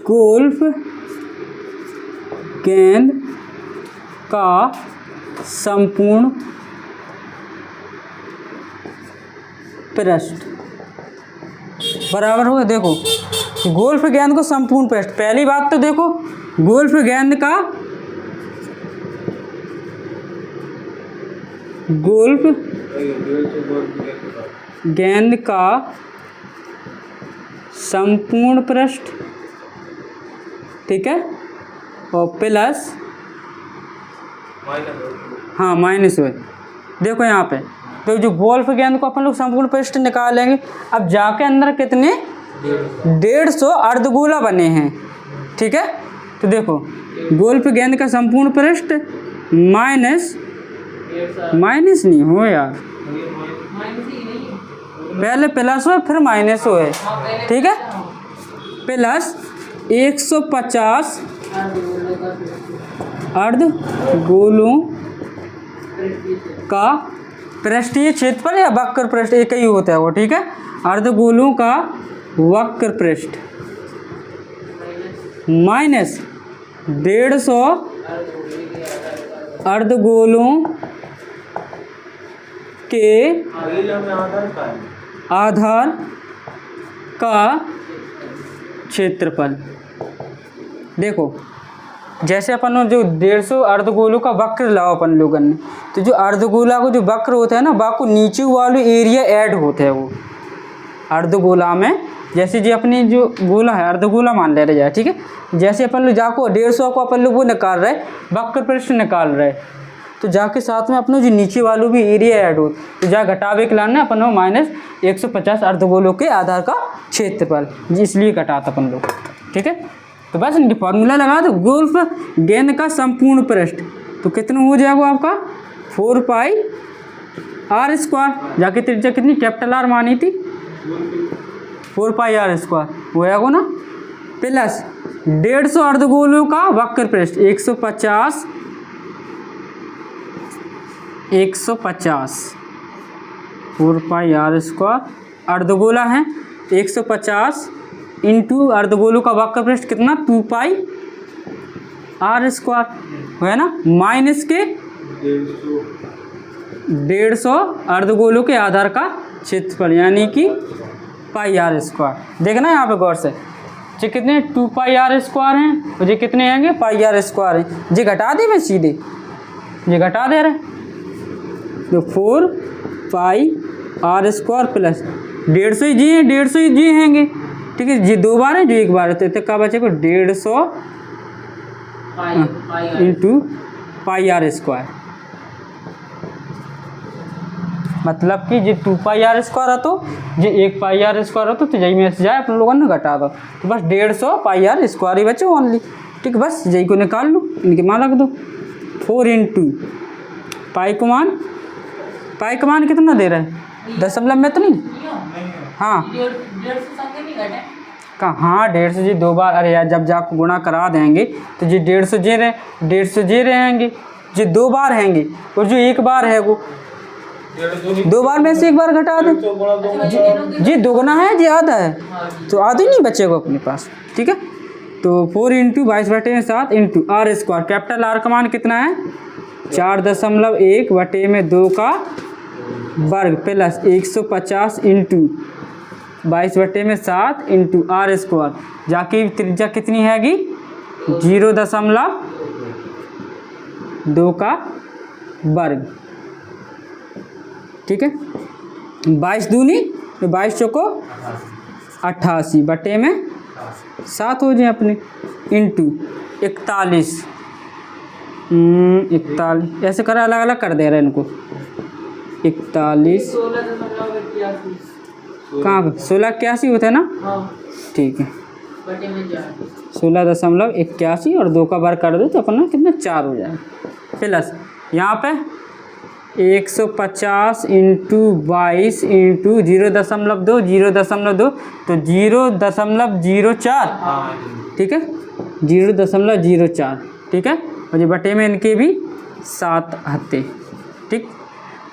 गोल्फ गेंद का संपूर्ण पृष्ठ बराबर हो, देखो गोल्फ गेंद को संपूर्ण पृष्ठ, पहली बात तो देखो गोल्फ गेंद का गेंद का संपूर्ण पृष्ठ, ठीक है, और प्लस हाँ माइनस हुए। देखो यहाँ पे तो जो गोल्फ गेंद को अपन लोग संपूर्ण पृष्ठ निकालेंगे, अब जाके अंदर कितने 150 अर्धगोला बने हैं। ठीक है, तो देखो गोल्फ गेंद का संपूर्ण पृष्ठ माइनस नहीं हो यार, पहले प्लस हो फिर माइनस हो है। ठीक है, प्लस 150 अर्धगोलों का पृष्ठीय क्षेत्रफल या वक्र पृष्ठ एक ही होता है वो। ठीक है, अर्धगोलों का वक्र पृष्ठ माइनस 150 अर्धगोलों के आधार का क्षेत्रफल। देखो जैसे अपन ने जो 150 अर्धगोलों का वक्र लाओ अपन लोगों ने, तो जो अर्धगोला को जो वक्र होता है ना, बाको नीचे वाले एरिया ऐड होता है वो अर्धगोला में। जैसे जी अपनी जो गोला है अर्धगोला मान ले रहे जाए। ठीक है, जैसे अपन लोग जाको 150 को अपन लोग वो निकाल रहे वक्र पृष्ठ निकाल रहे, तो जाके साथ में अपना जो नीचे वालों भी एरिया ऐड हो, तो जा घटावे के लाना अपन लोग माइनस 150 अर्धगोलों के आधार का क्षेत्रफल, इसलिए घटाता अपन लोग। ठीक है, तो बस इनकी फॉर्मूला लगा दो, गोल्फ गेंद का संपूर्ण पृष्ठ तो कितना हो जाएगा आपका 4 पाई आर स्क्वायर, जाके त्रिज्या कितनी कैपिटल आर मानी थी 4 पाई आर स्क्वायर हो जाएगा ना, प्लस 150 अर्धगोलों का वक्र पृष्ठ 150 4 पाई आर स्क्वायर अर्धगोला है 150 इंटू अर्धगोलों का वक्र पृष्ठ कितना 2 पाई आर स्क्वायर है ना, माइनस के 150 अर्धगोलों के आधार का क्षेत्रफल यानी कि पाई आर स्क्वायर। देखना यहाँ पे गौर से, ये कितने 2 पाई आर स्क्वायर हैं और ये कितने आएंगे पाई आर स्क्वायर हैं। ये घटा दे मैं सीधे, ये घटा दे रहे तो 4 पाई आर स्क्वायर प्लस 150 ही जी हैं 150 ही जी हैंगे। ठीक है, ये 2 बार है जो 1 बार है, तो क्या बचेगा 150 इंटू पाई आर स्क्वायर, मतलब कि जो 2 पाई आर स्क्वायर है तो जो 1 पाई आर स्क्वायर हो तो यही में से जाए अपन लोगों ने घटा दो, तो बस 150 पाई आर स्क्वायर ही बचे ओनली। ठीक है, बस यही को निकाल लो, इनके मान रख दो 4 इंटू पाई का मान कितना दे रहा है दशमलव में तो नहीं, हाँ हाँ 150 जी 2 बार, अरे यार जब जाकर गुणा करा देंगे तो जी 150 जे रहे 150 जे रहेंगे, जी 2 बार हैंगे और जो 1 बार है वो 2 बार में से 1 बार घटा दें जी 2 गुना है जी आधा है, तो आधा ही नहीं बचेगा अपने पास। ठीक है, तो 4 into 22/7 into R square, capital R का मान कितना है 4.1/2 का वर्ग plus 150 into 22/7 into R square, जाके त्रिज्या कितनी हैगी 0.2 का वर्ग। ठीक है, 22 दूनी 22 चौको 88/7 हो जाए अपने इंटू 41 ऐसे करा अलग अलग कर दे रहे हैं इनको 41 कहाँ 1681 होता है ना, ठीक है 16.81 और 2 का वर्ग कर दो तो अपना कितना 4 हो जाएगा, प्लस यहाँ पे 150 इंटू 22 इंटू 0.2 0.2 तो 0.04, हाँ ठीक है 0.04, ठीक है। और ये बटे में इनके भी 7 हत्ते, ठीक।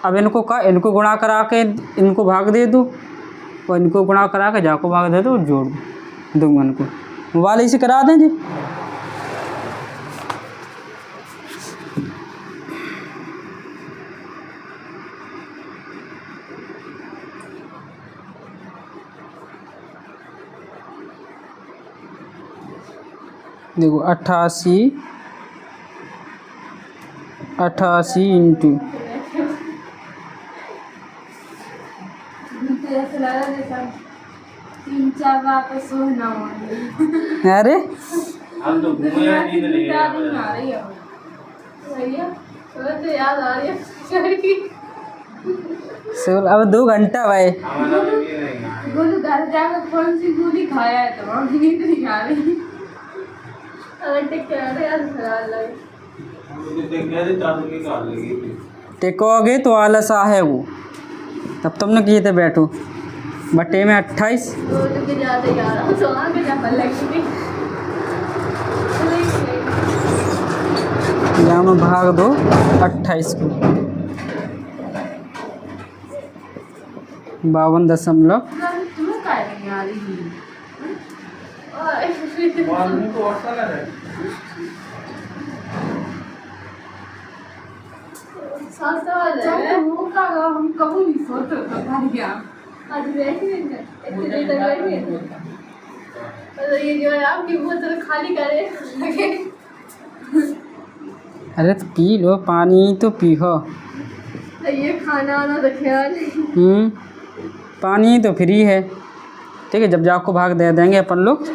अब इनको इनको गुणा करा के इनको भाग दे दो और इनको गुणा करा के जाको भाग दे दो और जोड़ दो मन को। मोबाइल इसे करा दें जी। देखो 88 इंटू ऐसा लगा जैसा 3-4 रात सोना हुआ। अरे हम तो घूमे या नींद नहीं याद नहीं आ है। रही है भैया, तो याद आ रही है शहर की। अब 2 घंटा भाई। हमारा भी नींद नहीं आ रही। गोलू घर जाकर कौन सी गोली खाया है तो नींद नहीं आ रही। अगर टिक के आ रहे यार खराब लगे। हम तो देख गए थे चादर की काट लगी थी। टेकोगे तो आलसा है वो, तब तुमने किए थे बैठो। बटे में 28, गोलू के ज़्यादा यार हम तो आगे जा पर लगी थी। यहाँ में भाग दो 28 को। 52.0 तुम्हें काय नहीं आ रही है? मालूम तो और सा लग रहा है। सात सवाल चल है। वो का हम कभी नहीं सोते तो घर गया। आज बैठी है क्या? इतनी देर तक बैठी है। तो ये जो है आपकी बोतल खाली करे लगे। अरे तो पी लो पानी तो पीहो। तो ये खाना आना तो ख्याल नहीं। पानी तो फ्री है, ठीक है। जब जाको भाग दे देंगे अपन लोग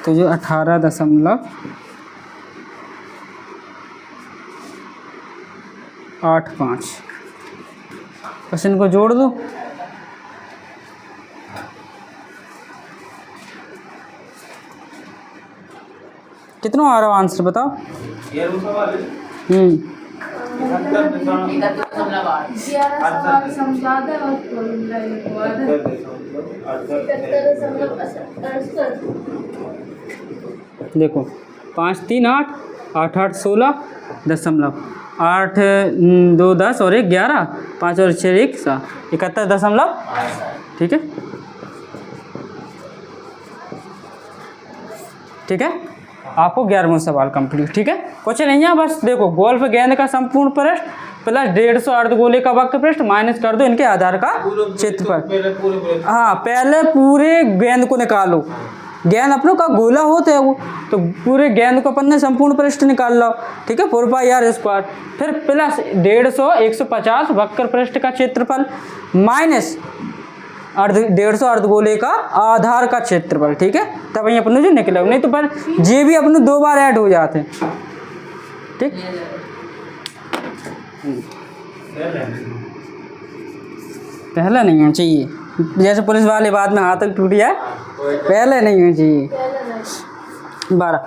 तो जो 18.85 बस इनको जोड़ दो। कितना आ रहा आंसर बताओ। ये वो सवाल है। 11 सवाल समझा दे और बोलूँगा ये बात। 71.68। देखो 5 3 8 8 8 16 दशमलव 8 2 10 और 1 11 5 और 6 1 7 71., ठीक है ठीक है। आपको 11वां सवाल कंप्लीट, ठीक है। कुछ नहीं है, बस देखो गोल्फ गेंद का संपूर्ण पृष्ठ प्लस 150 अर्धगोले का वक्र पृष्ठ माइनस कर दो इनके आधार का क्षेत्रफल। पहले पूरे हाँ पहले पूरे गेंद को निकालो। गेंद अपनों का गोला होता है वो, तो पूरे गेंद को अपन ने संपूर्ण पृष्ठ निकाल लो, ठीक है 4πr²। फिर प्लस 150 150 वक्र पृष्ठ का क्षेत्रफल माइनस 150 अर्धगोले का आधार का क्षेत्रफल, ठीक है। तब वहीं अपन जो निकले, नहीं तो पर ये भी अपन 2 बार ऐड हो जाते हैं, ठीक। पहले नहीं होना चाहिए, जैसे पुलिस वाले बाद में हाथ तक टूट जाए, पहले नहीं होना चाहिए। 12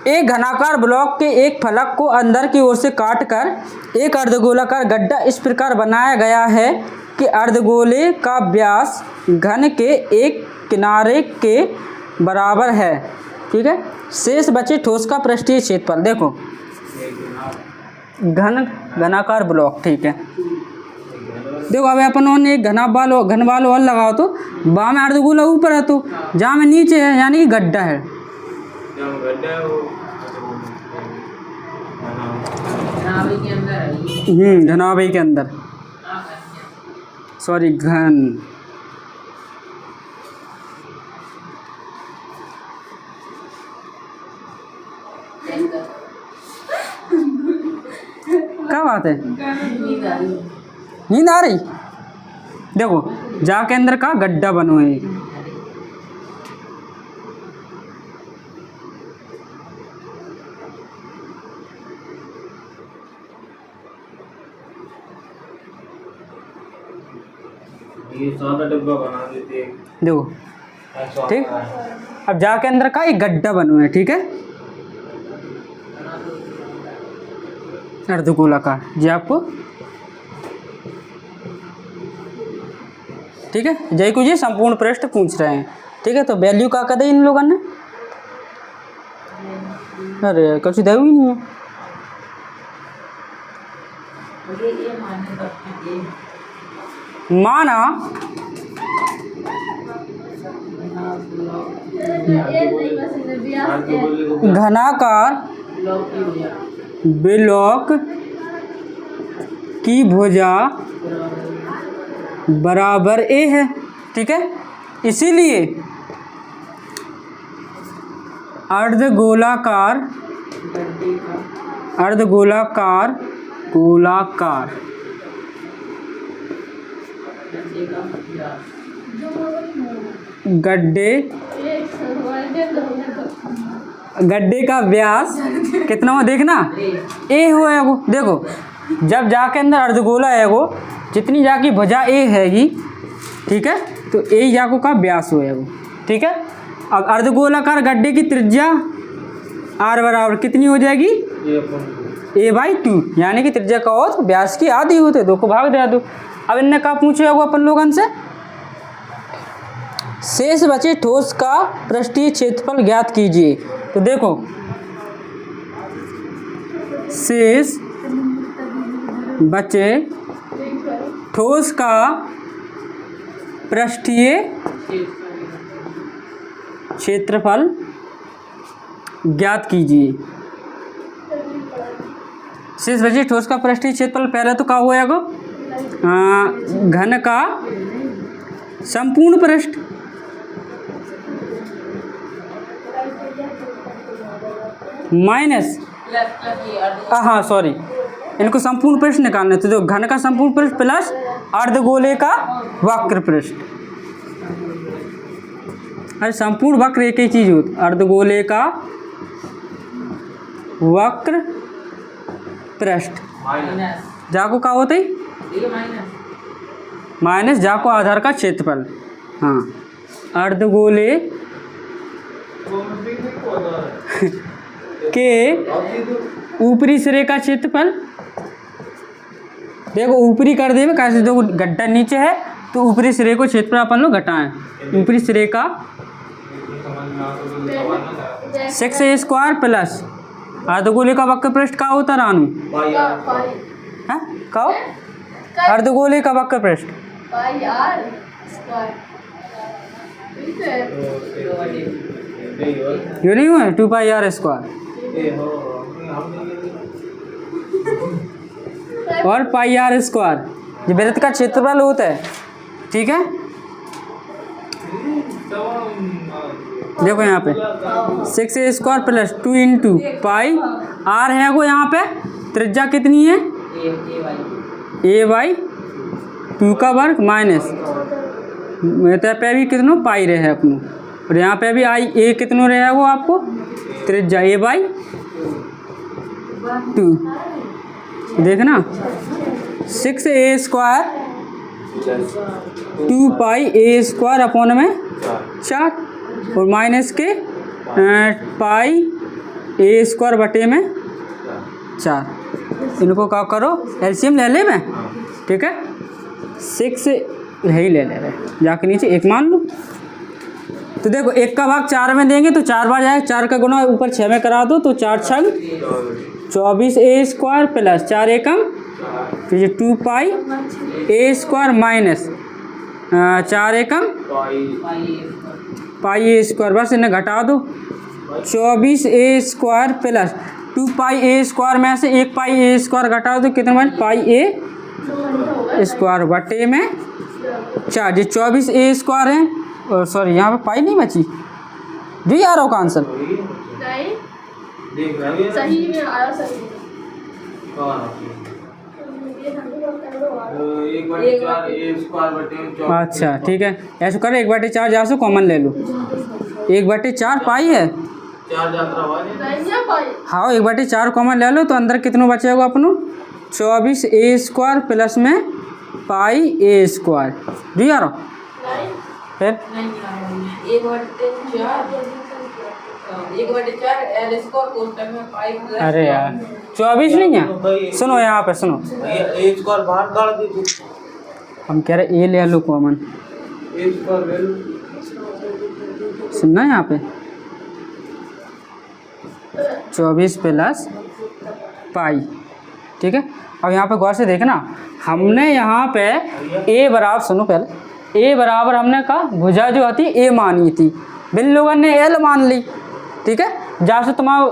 एक घनाकार ब्लॉक के एक फलक को अंदर की ओर से काटकर एक अर्धगोलाकार गड्ढा इस प्रकार बनाया गया है कि अर्धगोले का व्यास घन के एक किनारे के बराबर है, ठीक है। शेष बचे ठोस का पृष्ठीय क्षेत्रफल। देखो घनाकार ब्लॉक, ठीक है। देखो अब अपन ने एक घन वाल और लगाओ तो बाम में अर्धगोला ऊपर है, तो जहाँ में नीचे है यानी कि गड्ढा है। घनाभई के अंदर, सॉरी घन। क्या बात है, नींद आ रही। देखो जा के अंदर का गड्ढा बनो है, ये सादा डब्बा बना देते। देखो ठीक। अब जा के अंदर का एक गड्ढा बनो है, ठीक है अर्धगोलाकार। जी आपको ठीक है, जय को ये संपूर्ण पृष्ठ पूछ रहे हैं। ठीक है, तो वैल्यू का कर दे इन लोगों ने। अरे कुछ दे ही नहीं है। माना घनाकार ब्लॉक की भुजा बराबर ए है। ठीक है, इसीलिए अर्धगोलाकार गोलाकार गड्ढे का व्यास कितना हो देखना, ए हो है वो। देखो जब जाके अंदर अर्धगोला है वो, जितनी जाकी भुजा ए हैगी, ठीक है, तो ए जाको का व्यास हो है वो। ठीक है, अब अर्धगोलाकार गड्ढे की त्रिज्या आर बराबर कितनी हो जाएगी, a/2, यानी कि त्रिज्या का औसत व्यास की आधी होते, 2 को भाग दे दो। अब इनने क्या पूछे होगा अपन लोगन से, शेष बचे ठोस का पृष्ठीय क्षेत्रफल ज्ञात कीजिए। तो देखो शेष बचे ठोस का पृष्ठीय क्षेत्रफल ज्ञात कीजिए। शेष बचे ठोस का पृष्ठीय क्षेत्रफल, पहले तो क्या होएगा, घन का संपूर्ण पृष्ठ माइनस, हाँ सॉरी, इनको संपूर्ण पृष्ठ निकालना, तो जो घन का संपूर्ण पृष्ठ प्लस अर्धगोले का वक्र पृष्ठ। अरे संपूर्ण वक्र एक ही चीज होती, अर्धगोले का वक्र पृष्ठ जाको का होता है माइनस जाको आधार का क्षेत्रफल। हाँ, अर्धगोले के ऊपरी सिरे का क्षेत्रफल, देखो ऊपरी कर देवे कैसे, देखो गड्ढा नीचे है तो ऊपरी सिरे को क्षेत्रफल अपन लोग घटाएं। ऊपरी सिरे का 6a² प्लस अर्धगोले का वक्र पृष्ठ का होता रानू, हाँ का अर्धगोले का वक्र पृष्ठ यो नहीं हुआ 2πr² और πr², ये वृत्त का क्षेत्रफल होता है। ठीक है, देखो यहाँ पे 6a² plus 2 into pi are है वो, यहाँ पे त्रिज्या कितनी है a/2 का वर्ग माइनस पे भी कितनों पाई रहे अपनों, और यहाँ पे भी आई ए कितनों रहे वो आपको त्रिज्या a/2। देखना 6a² 2πa² अपॉन में 4 और माइनस के πa² बटे में 4। इनको क्या करो एलसीएम ले ले मैं, ठीक है, 6 यही ले ले रहे जाके नीचे 1 मान लो। तो देखो 1 का भाग 4 में देंगे तो 4 बार जाएगा, 4 का गुना ऊपर 6 में करा दो तो 4 छंग 24a² प्लस 4 एकम, तो ये 2πa² माइनस 4 एकम πa², बस इन्हें घटा दो। 24a² प्लस 2πa² में से 1 πa² घटा दो, कितना बन πa² बटे में 4, जो 24a² है, और सॉरी यहाँ पे पाई नहीं बची, जो आ रहा हो का आंसर सही में आया, सही अच्छा ठीक है, ऐसा करो 1/4 जहाँ से कॉमन ले लो, 1/4 पाई है, हाँ 1/4 कॉमन ले लो तो अंदर कितना बचेगा अपनों 24a² प्लस में πa², जी यार फिर 1/4 अरे यार 24 नहीं है, सुनो यहाँ पे सुनो, हम कह रहे ए ले लो कॉमन, ए स्क्वायर वैल्यू सुनना है यहाँ पे 24 प्लस पाई। ठीक है, अब यहाँ पे गौर से देखना, हमने यहाँ पे ए बराबर, सुनो पहले, ए बराबर हमने कहा भुजा जो होती ए मानी थी, बिन लोगों ने एल मान ली। ठीक है, जहाँ से तुम्हारा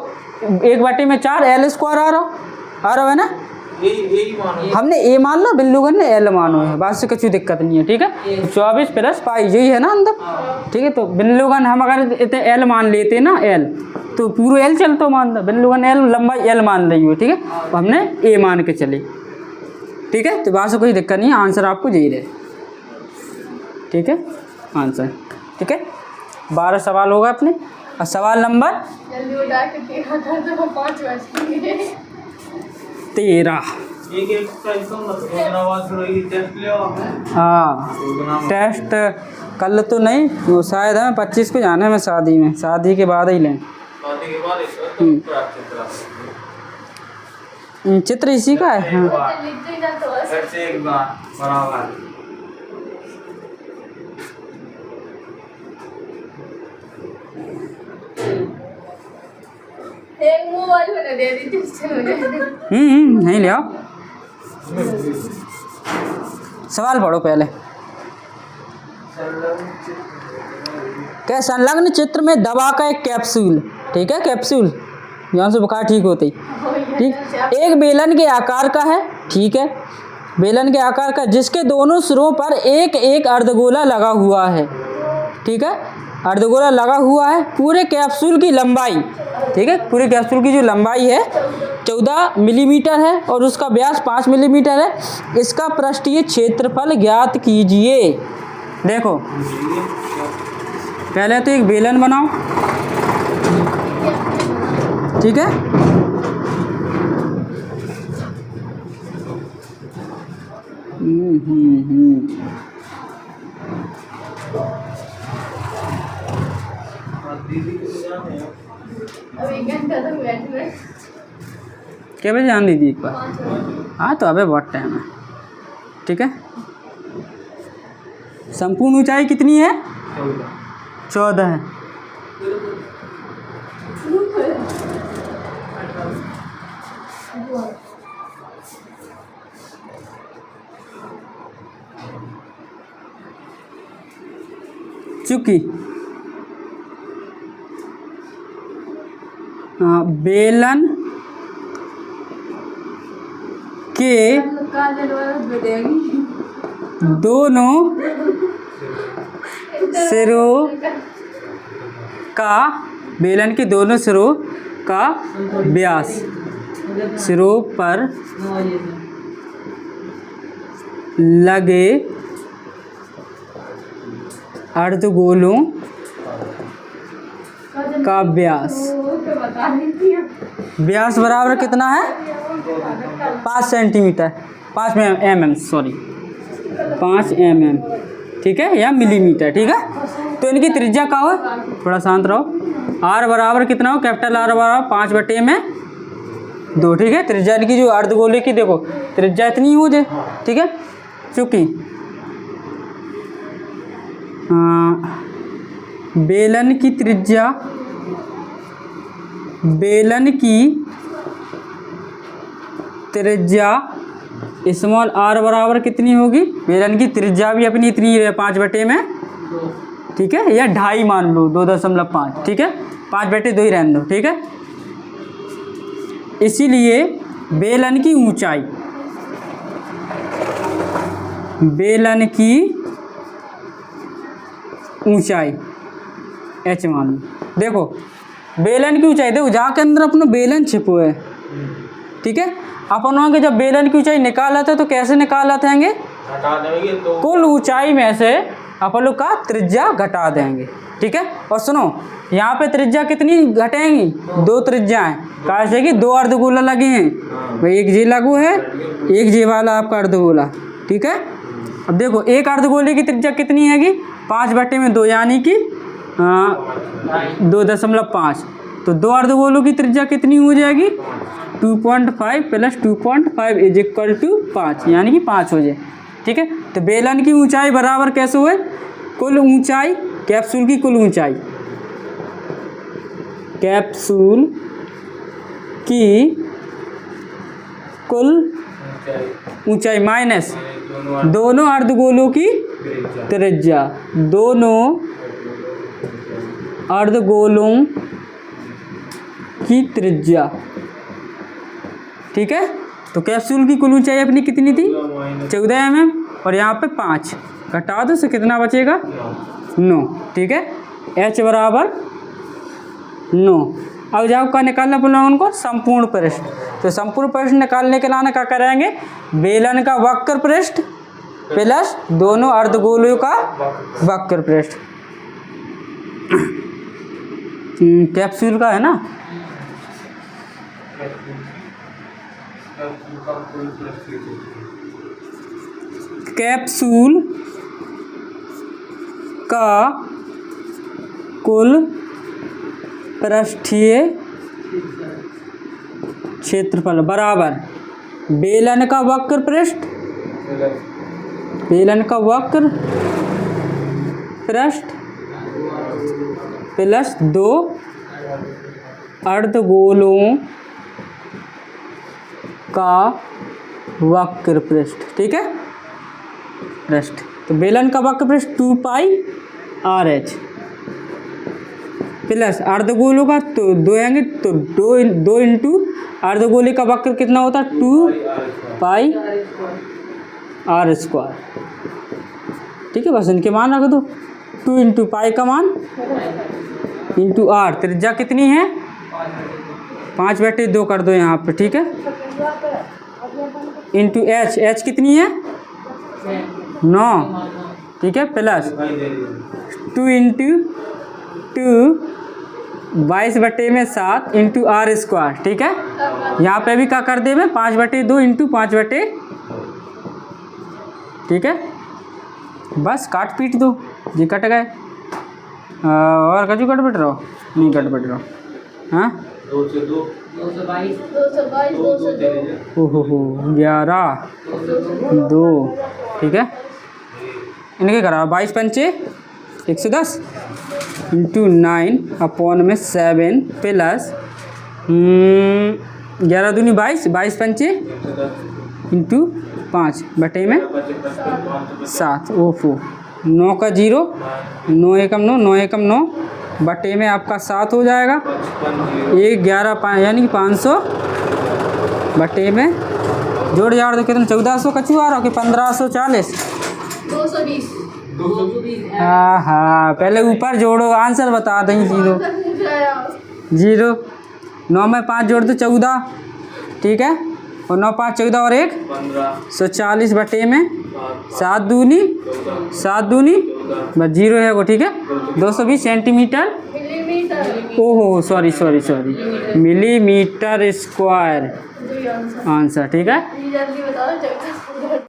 1/4 एल स्क्वायर आ रहा है ना, ए मानो हमने ए मान लो, बिन लोगों ने एल मानो है, बात से कुछ दिक्कत नहीं है। ठीक है, 24 प्लस पाई यही है ना अंदर। ठीक है, तो बिन लोगों हम अगर इतने एल मान लेते ना, एल तो पूरा एल चलता मान लो, बिन लोगों ने एल लंबाई एल मान रही हो। ठीक है, तो हमने ए मान के चले। ठीक है, तो बात से कोई दिक्कत नहीं है, आंसर आपको यही रहे। ठीक है, आंसर। ठीक है, 12 सवाल होगा अपने। और सवाल नंबर जल्दी उठा के देखा था तो 5 बज गए। 13। एक का इसका मतलब दूसरा बात फिर वही टेस्ट ले आओ। हाँ, टेस्ट कल तो नहीं, वो शायद हमें 25 को जाना है, मैं शादी में, शादी के बाद ही लें। शादी के बाद चित्र इसी का है। हाँ, लिखते ही ना तो बस। फिर से एक बार बराबर एक मोबाइल में दे दी ट्यूशन में। नहीं ले आओ। सवाल पढ़ो पहले। क्या संलग्न चित्र में दवा का एक कैप्सूल, ठीक है, कैप्सूल यहाँ से बुखार ठीक होते ही, ठीक, एक बेलन के आकार का है। ठीक है, बेलन के आकार का, जिसके दोनों सिरों पर एक एक अर्धगोला लगा हुआ है। ठीक है, अर्धगोला लगा हुआ है। पूरे कैप्सूल की लंबाई, ठीक है, पूरे कैप्सूल की जो लंबाई है 14 मिलीमीटर है और उसका व्यास 5 मिलीमीटर है। इसका पृष्ठीय क्षेत्रफल ज्ञात कीजिए। देखो, पहले तो एक बेलन बनाओ। ठीक है, अब 1 घंटा तक बैठना। क्या बजे जान लीजिए एक बार। हाँ, तो अबे बहुत टाइम है। ठीक है, संपूर्ण ऊंचाई कितनी है? 14 है। चूंकि बेलन के दोनों सिरों का, बेलन के दोनों सिरों का व्यास सिरों पर लगे अर्धगोलों का व्यास, व्यास बराबर कितना है? 5 सेंटीमीटर, 5 mm, सॉरी 5 mm। ठीक है, या मिलीमीटर। ठीक है, तो इनकी त्रिज्या क्या हो? थोड़ा शांत रहो। आर बराबर कितना हो? कैपिटल आर बराबर 5/2। ठीक है, त्रिज्या इनकी जो अर्धगोले की, देखो त्रिज्या इतनी हो जाए। ठीक है, चूँकि बेलन की त्रिज्या, बेलन की त्रिज्या स्मॉल आर बराबर कितनी होगी? बेलन की त्रिज्या भी अपनी इतनी है 5/2। ठीक है, या 2.5 मान लो, 2.5। ठीक है, 5/2 ही रहने दो। ठीक है, इसीलिए बेलन की ऊंचाई, बेलन की ऊंचाई h मान लो। देखो, बेलन की ऊंचाई, देखो जहाँ के अंदर अपना बेलन छिपो है। ठीक है, अपन वहाँ के जब बेलन की ऊंचाई निकालते तो कैसे निकालते हैं? हटा देंगे तो कुल ऊंचाई में से अपन लोग का त्रिज्या घटा देंगे। ठीक है, और सुनो, यहाँ पे त्रिज्या कितनी घटेंगी? 2 त्रिज्याएँ, कैसे कि 2 अर्धगोला लगे हैं भाई, एक जे लागू है, एक जे वाला आपका अर्धगोला। ठीक है, अब देखो एक अर्धगोले की त्रिज्या कितनी हैगी? 5/2, यानी कि 2.5। तो 2 अर्धगोलों की त्रिज्या कितनी हो जाएगी? 2.5 + 2.5 = 5, यानी कि 5 हो जाए। ठीक है, तो बेलन की ऊंचाई बराबर कैसे हुए? कुल ऊंचाई, कैप्सूल की कुल ऊंचाई, कैप्सूल की कुल ऊंचाई माइनस दोनों अर्धगोलों की त्रिज्या, दोनों अर्धगोलों की त्रिज्या। ठीक है, तो कैप्सूल की कुल ऊंचाई अपनी कितनी थी 14 mm और यहाँ पे 5 घटा दो, तो कितना बचेगा 9। ठीक है, h बराबर 9। अब जाओ का निकालना बोला उनको संपूर्ण पृष्ठ। तो संपूर्ण पृष्ठ निकालने के लिए क्या करेंगे, बेलन का वक्र पृष्ठ प्लस दोनों अर्धगोलों का वक्र पृष्ठ। कैप्सूल का है ना, कैप्सूल का कुल पृष्ठीय क्षेत्रफल बराबर बेलन का वक्र पृष्ठ, बेलन का वक्र पृष्ठ प्लस 2 अर्धगोलों का वक्र पृष्ठ। ठीक है, पृष्ठ तो बेलन का वक्र पृष्ठ 2 पाई RH प्लस अर्धगोलों का तो 2 आएंगे, तो 2 इंटू अर्धगोले का वक्र कितना होता है 2 पाई R²। ठीक है, बस इनके मान रख दो, 2 इंटू पाई का मान इंटू R, त्रिज्या कितनी है 5/2 कर दो यहाँ पे। ठीक है, इंटू H कितनी है 9। ठीक है, प्लस 2 इंटू 2 22/7 इंटू R²। ठीक है, यहाँ पे भी क्या कर दे मैं 5/2 इंटू 5/। ठीक है, बस काट पीट दो, जी कट गए। और कजू कट पिट रहो, नहीं कट पिट रहो। हाँ 2 से 2 222 202 ओहो 11 2। ठीक है, इनके करा 22 पंचे 110 इंटू 9/7 प्लस 11 दूनी 22, 22 पंचे इंटू 5/7। ओफो 9 का 0, 9 एकम 9, 9 एकम 9 बटे में आपका 7 हो जाएगा। 1 11 5 यानी कि 500 बटे में जोड़ जाड़ दो कितना 1400 कचू आ रहा कि 1540 220 हाँ पहले ऊपर जोड़ो, आंसर बता दें। 0 9 में 5 जोड़ दो 14। ठीक है, और 9 5 14 और 1 140 बटे में 7 दूनी बस 0 है वो। ठीक है, 220 सेंटीमीटर मिलीमीटर ओहो सॉरी मिलीमीटर स्क्वायर आंसर। ठीक है, जल्दी बताओ